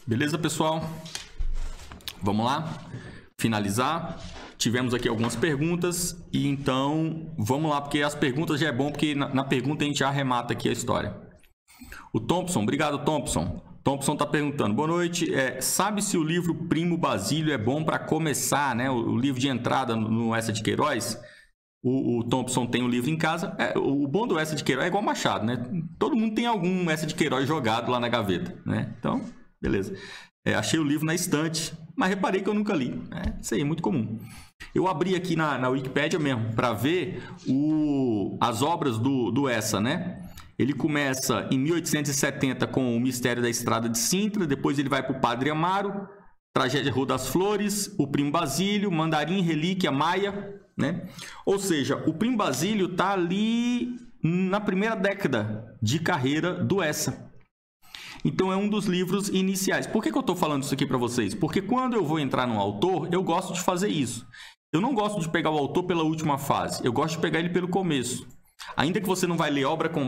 Beleza, pessoal? Vamos lá? Finalizar. Tivemos aqui algumas perguntas e então vamos lá, porque as perguntas já é bom, porque na pergunta a gente já arremata aqui a história. O Thompson, obrigado, Thompson. Thompson está perguntando, boa noite, sabe se o livro Primo Basílio é bom para começar, né? O livro de entrada no Essa de Queiroz? O Thompson tem o livro em casa. O bom do Essa de Queiroz é igual Machado, né? Todo mundo tem algum Essa de Queiroz jogado lá na gaveta, né? Então, beleza. Achei o livro na estante, mas reparei que eu nunca li. Isso aí é muito comum. Eu abri aqui na Wikipédia mesmo, para ver as obras do Essa, né? Ele começa em 1870 com o Mistério da Estrada de Sintra, depois ele vai para o Padre Amaro, Tragédia Rua das Flores, o Primo Basílio, Mandarim, Relíquia, Maia, né? Ou seja, o Primo Basílio está ali na primeira década de carreira do Essa. Então é um dos livros iniciais. Por que eu estou falando isso aqui para vocês? Porque quando eu vou entrar num autor, eu gosto de fazer isso. Eu não gosto de pegar o autor pela última fase, eu gosto de pegar ele pelo começo. Ainda que você não vai ler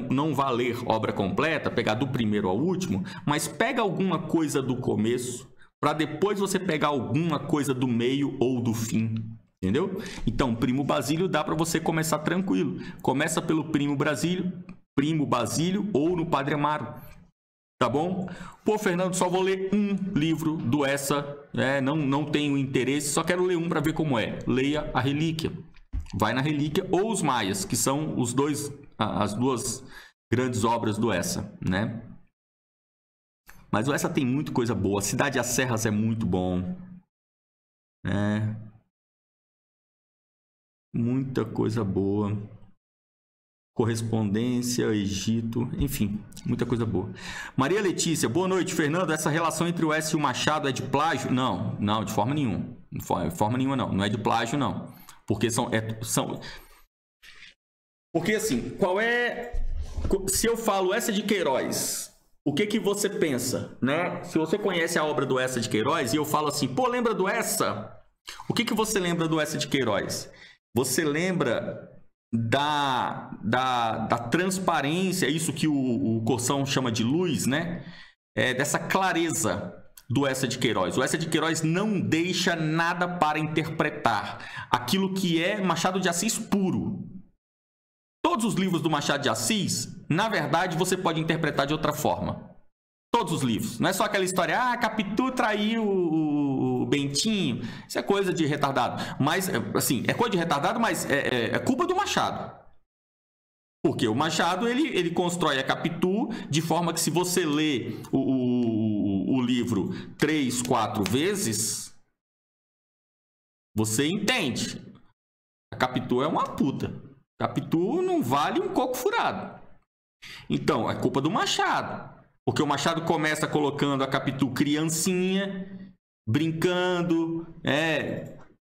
não vá ler obra completa, pegar do primeiro ao último, mas pega alguma coisa do começo para depois você pegar alguma coisa do meio ou do fim, entendeu? Então, Primo Basílio dá para você começar tranquilo. Começa pelo Primo Basílio ou no Padre Amaro, tá bom? Pô, Fernando, só vou ler um livro do Essa, não tenho interesse, só quero ler um para ver como é. Leia a Relíquia. Vai na Relíquia ou os Maias, que são as duas grandes obras do Essa, né? Mas o Essa tem muita coisa boa. Cidade às Serras é muito bom, né? Muita coisa boa. Correspondência, Egito, enfim, muita coisa boa. Maria Letícia, boa noite, Fernando. Essa relação entre o Essa e o Machado é de plágio? Não, de forma nenhuma. De forma nenhuma, não. Não é de plágio, não. Porque Porque assim, se eu falo Essa de Queiroz, o que você pensa, né? Se você conhece a obra do Essa de Queiroz e eu falo assim, pô, lembra do Essa? O que você lembra do Essa de Queiroz? Você lembra da transparência, isso que o Corção chama de luz, né? Dessa clareza do Essa de Queiroz. O Essa de Queiroz não deixa nada para interpretar. Aquilo que é Machado de Assis puro. Todos os livros do Machado de Assis, na verdade, você pode interpretar de outra forma. Todos os livros. Não é só aquela história, Capitu traiu o Bentinho. Isso é coisa de retardado. Mas, assim, é coisa de retardado, mas é culpa do Machado. Porque o Machado, ele constrói a Capitu de forma que se você lê o livro 3, 4 vezes, você entende. A Capitu é uma puta. A Capitu não vale um coco furado. Então, é culpa do Machado. Porque o Machado começa colocando a Capitu criancinha, brincando,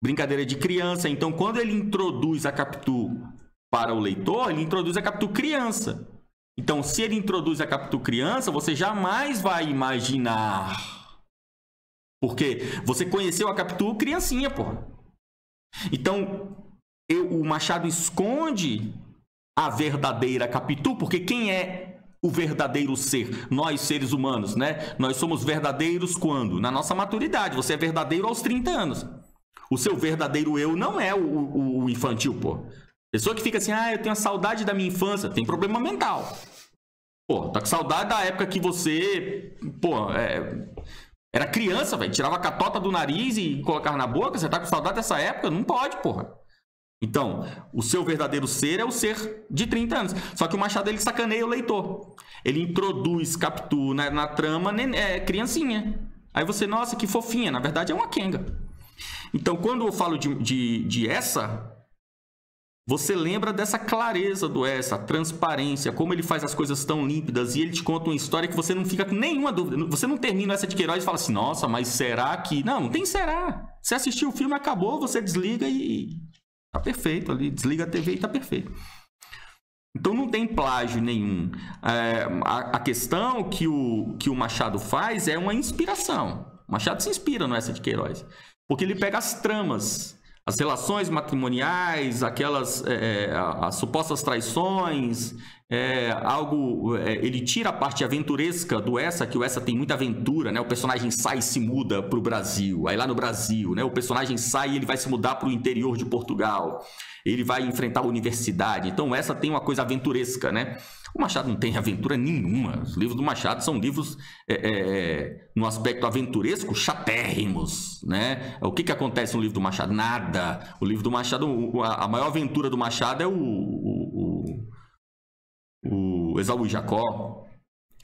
brincadeira de criança. Então, quando ele introduz a Capitu para o leitor, ele introduz a Capitu criança. Então, se ele introduz a Capitu criança, você jamais vai imaginar. Porque você conheceu a Capitu criancinha, porra. Então, o Machado esconde a verdadeira Capitu, porque quem é o verdadeiro ser? Nós, seres humanos, né? Nós somos verdadeiros quando? Na nossa maturidade. Você é verdadeiro aos 30 anos. O seu verdadeiro eu não é o infantil, pô. Pessoa que fica assim, eu tenho saudade da minha infância, tem problema mental. Pô, tá com saudade da época que você, era criança, velho, tirava a catota do nariz e colocava na boca, você tá com saudade dessa época? Não pode, porra. Então, o seu verdadeiro ser é o ser de 30 anos. Só que o Machado, ele sacaneia o leitor. Ele introduz Capitu na trama, criancinha. Aí você, nossa, que fofinha. Na verdade, é uma quenga. Então, quando eu falo de Essa, você lembra dessa clareza do Essa, a transparência, como ele faz as coisas tão límpidas e ele te conta uma história que você não fica com nenhuma dúvida. Você não termina Essa de Queiroz e fala assim, nossa, mas será que... Não tem será. Você assistiu o filme, acabou, você desliga e... Tá perfeito ali, desliga a TV e tá perfeito. Então não tem plágio nenhum. A questão que o Machado faz é uma inspiração. O Machado se inspira no Essa de Queiroz. Porque ele pega as tramas, as relações matrimoniais, aquelas as supostas traições, ele tira a parte aventuresca do Essa, que o Essa tem muita aventura, né? O personagem sai e se muda para o Brasil. Aí lá no Brasil, né? O personagem sai e ele vai se mudar para o interior de Portugal. Ele vai enfrentar a universidade. Então, Essa tem uma coisa aventuresca, né? O Machado não tem aventura nenhuma. Os livros do Machado são livros, no aspecto aventuresco, chatérrimos, né? O que acontece no livro do Machado? Nada. O livro do Machado, a maior aventura do Machado é o Esaú e Jacó,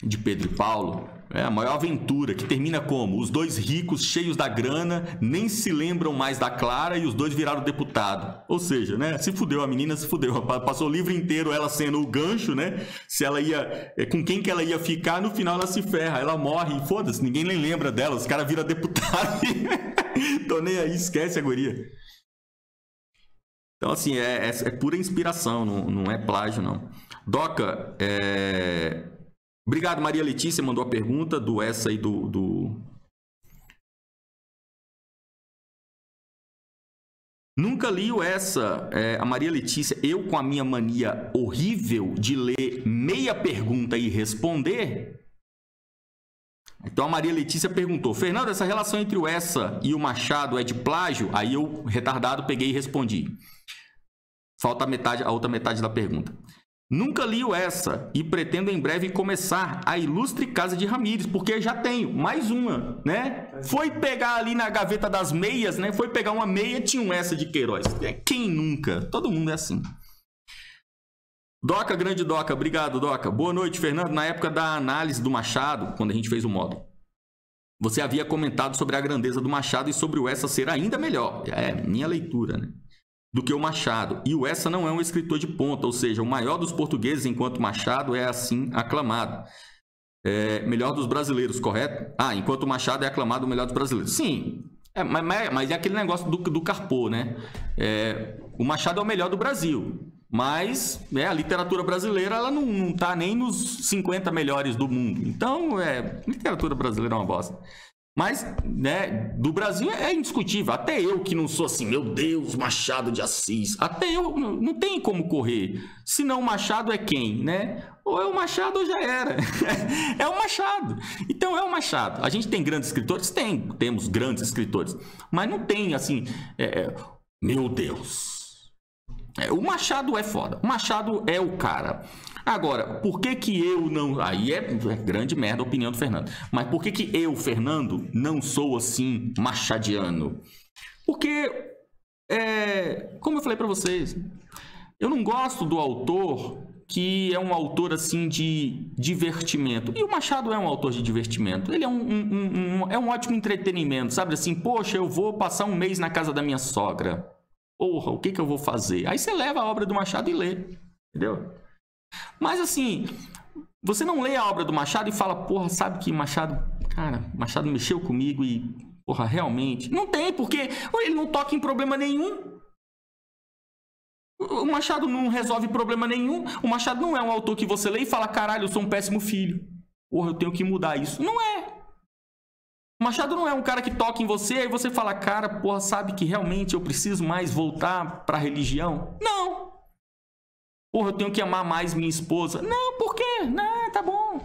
de Pedro e Paulo. É a maior aventura, que termina como? Os dois ricos, cheios da grana, nem se lembram mais da Clara e os dois viraram deputado. Ou seja, né? Se fudeu a menina, se fudeu. Passou o livro inteiro ela sendo o gancho, né? Se ela ia... com quem que ela ia ficar, no final ela se ferra. Ela morre e foda-se, ninguém nem lembra dela. Os caras viram deputado e... Tô nem aí, esquece a guria. Então, assim, é pura inspiração, não é plágio, não. Doca, obrigado, Maria Letícia, mandou a pergunta do Essa e do... Nunca li o Essa, a Maria Letícia, eu com a minha mania horrível de ler meia pergunta e responder. Então a Maria Letícia perguntou: Fernando, essa relação entre o Essa e o Machado é de plágio? Aí eu, retardado, peguei e respondi. Falta a outra metade da pergunta. Nunca li o Essa e pretendo em breve começar a Ilustre Casa de Ramírez, porque já tenho mais uma, né? Foi pegar ali na gaveta das meias, né? Foi pegar uma meia, tinha um Essa de Queiroz. Quem nunca? Todo mundo é assim. Doca, grande Doca, obrigado, Doca. Boa noite, Fernando. Na época da análise do Machado, quando a gente fez o módulo, você havia comentado sobre a grandeza do Machado e sobre o Essa ser ainda melhor. Minha leitura, né? Do que o Machado. E o Essa não é um escritor de ponta, ou seja, o maior dos portugueses, enquanto Machado é assim aclamado. Melhor dos brasileiros, correto? Enquanto o Machado é aclamado o melhor dos brasileiros. Sim, mas é aquele negócio do Carpo, né? O Machado é o melhor do Brasil, mas a literatura brasileira ela não tá nem nos 50 melhores do mundo. Então, literatura brasileira é uma bosta. Mas, né, do Brasil é indiscutível. Até eu que não sou assim, meu Deus, Machado de Assis. Até eu não tem como correr. Se não o Machado é quem, né? Ou é o Machado ou já era. É o Machado. Então é o Machado. A gente tem grandes escritores? Temos grandes escritores. Mas não tem assim, meu Deus. O Machado é foda. O Machado é o cara. Agora, por que eu não... Aí é grande merda a opinião do Fernando. Mas por que eu, Fernando, não sou assim machadiano? Porque, como eu falei para vocês, eu não gosto do autor que é um autor assim de divertimento. E o Machado é um autor de divertimento. Ele é um ótimo entretenimento, sabe? Assim, poxa, eu vou passar um mês na casa da minha sogra. Porra, o que eu vou fazer? Aí você leva a obra do Machado e lê. Entendeu? Mas assim, você não lê a obra do Machado e fala, porra, sabe que Machado mexeu comigo e, porra, realmente. Não tem, porque ele não toca em problema nenhum. O Machado não resolve problema nenhum. O Machado não é um autor que você lê e fala, caralho, eu sou um péssimo filho. Porra, eu tenho que mudar isso. Não é. O Machado não é um cara que toca em você e você fala, cara, porra, sabe que realmente eu preciso mais voltar pra religião? Não. Porra, eu tenho que amar mais minha esposa. Não, por quê? Não, tá bom.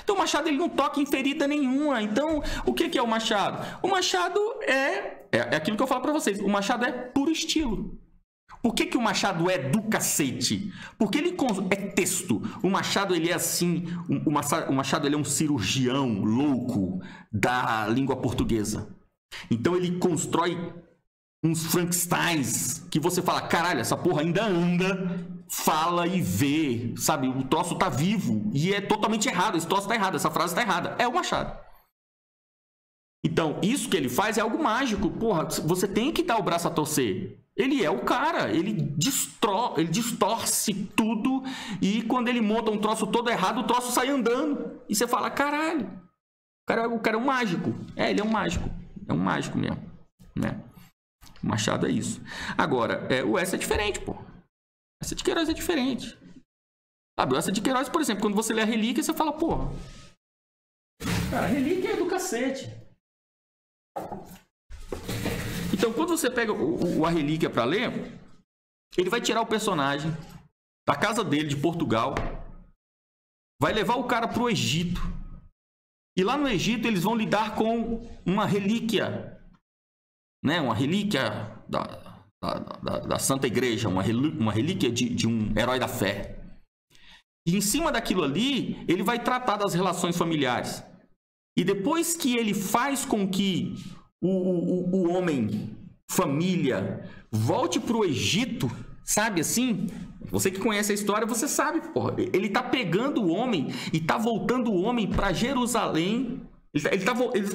Então o Machado ele não toca em ferida nenhuma. Então, o que é o Machado? O Machado é aquilo que eu falo pra vocês. O Machado é puro estilo. Por que o Machado é do cacete? Porque ele é texto. O Machado, ele é assim... O Machado, ele é um cirurgião louco da língua portuguesa. Então, ele constrói uns Frankensteins que você fala, caralho, essa porra ainda anda, fala e vê, sabe? O troço tá vivo e é totalmente errado. Esse troço tá errado, essa frase tá errada. É o Machado. Então, isso que ele faz é algo mágico. Porra, você tem que dar o braço a torcer. Ele é o cara, ele distorce tudo e quando ele monta um troço todo errado, o troço sai andando. E você fala, caralho, o cara é um mágico. Ele é um mágico. É um mágico mesmo, né? O Machado é isso. Agora, o Essa é diferente, pô. Essa de Queiroz é diferente. Sabe, o Essa de Queiroz, por exemplo, quando você lê a Relíquia, você fala, porra, cara, a Relíquia é do cacete. Então, quando você pega a Relíquia para ler, ele vai tirar o personagem, da casa dele, de Portugal, vai levar o cara para o Egito. E lá no Egito eles vão lidar com uma relíquia, né? Uma relíquia da Santa Igreja, uma relíquia de um herói da fé. E em cima daquilo ali, ele vai tratar das relações familiares. E depois que ele faz com que o homem, família, volte para o Egito, sabe assim? Você que conhece a história, você sabe, porra. Ele tá pegando o homem e tá voltando o homem para Jerusalém. Ele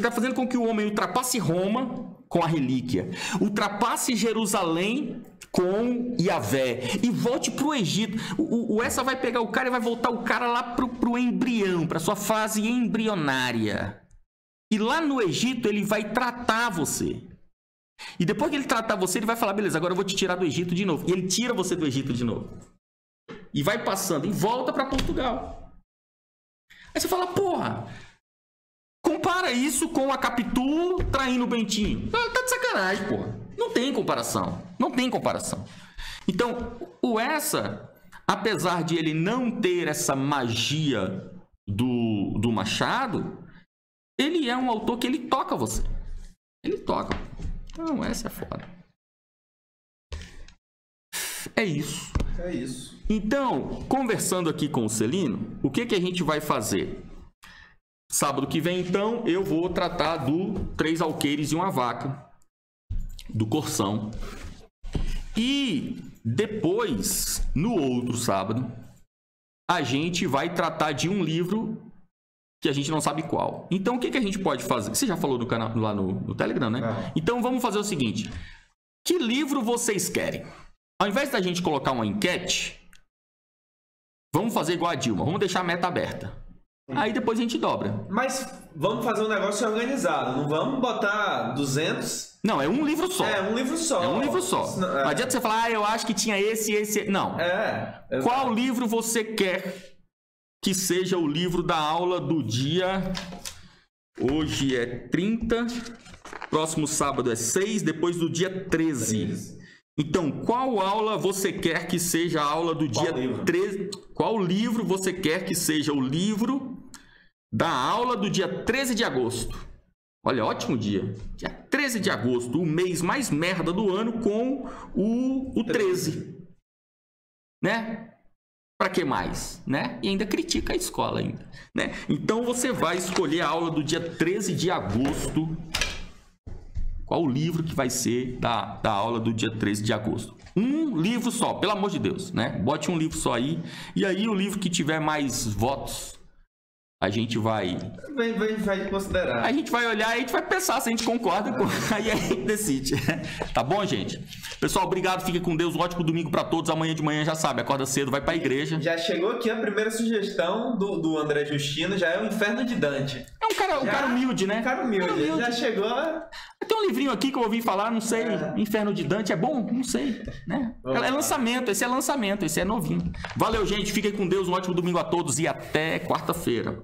tá fazendo com que o homem ultrapasse Roma com a relíquia, ultrapasse Jerusalém com Yahvé e volte para o Egito. O Essa vai pegar o cara e vai voltar o cara lá pro embrião, para sua fase embrionária. E lá no Egito ele vai tratar você. E depois que ele tratar você, ele vai falar, beleza, agora eu vou te tirar do Egito de novo. E ele tira você do Egito de novo. E vai passando e volta para Portugal. Aí você fala, porra, compara isso com a Capitu traindo o Bentinho. Tá de sacanagem, porra. Não tem comparação. Não tem comparação. Então, o Essa, apesar de ele não ter essa magia do Machado, ele é um autor que ele toca você. Ele toca. Então, essa é foda. É isso. É isso. Então, conversando aqui com o Celino, o que a gente vai fazer? Sábado que vem, então, eu vou tratar do 3 alqueires e uma vaca, do Corção. E depois, no outro sábado, a gente vai tratar de um livro que a gente não sabe qual. Então, o que a gente pode fazer? Você já falou do canal lá no Telegram, né? Não. Então, vamos fazer o seguinte. Que livro vocês querem? Ao invés da gente colocar uma enquete, vamos fazer igual a Dilma. Vamos deixar a meta aberta. Aí depois a gente dobra. Mas vamos fazer um negócio organizado. Não vamos botar 200... Não, é um livro só. É um livro só. É um livro só. Não adianta você falar, eu acho que tinha esse... Não. Qual livro você quer que seja o livro da aula do dia? Hoje é 30, próximo sábado é 6, depois do dia 13. Então, qual aula você quer que seja a aula do dia 13? Qual livro você quer que seja o livro da aula do dia 13 de agosto? Olha, ótimo dia. Dia 13 de agosto, o mês mais merda do ano com o 13. Né? Para que mais, né? E ainda critica a escola ainda, né? Então você vai escolher a aula do dia 13 de agosto. Qual o livro que vai ser da aula do dia 13 de agosto? Um livro só, pelo amor de Deus, né? Bote um livro só aí. E aí o livro que tiver mais votos, a gente vai considerar. A gente vai olhar e a gente vai pensar se a gente concorda com... Aí a gente decide. Tá bom, gente? Pessoal, obrigado. Fiquem com Deus. Um ótimo domingo para todos. Amanhã de manhã já sabe, acorda cedo, vai pra igreja. Já chegou aqui a primeira sugestão do André Justino. Já é o Inferno de Dante. É um cara humilde, né? Um cara humilde. Já chegou... Tem um livrinho aqui que eu ouvi falar, não sei. Inferno de Dante é bom? Não sei, né? É lançamento. Esse é lançamento. Esse é novinho. Valeu, gente. Fiquem com Deus. Um ótimo domingo a todos e até quarta-feira.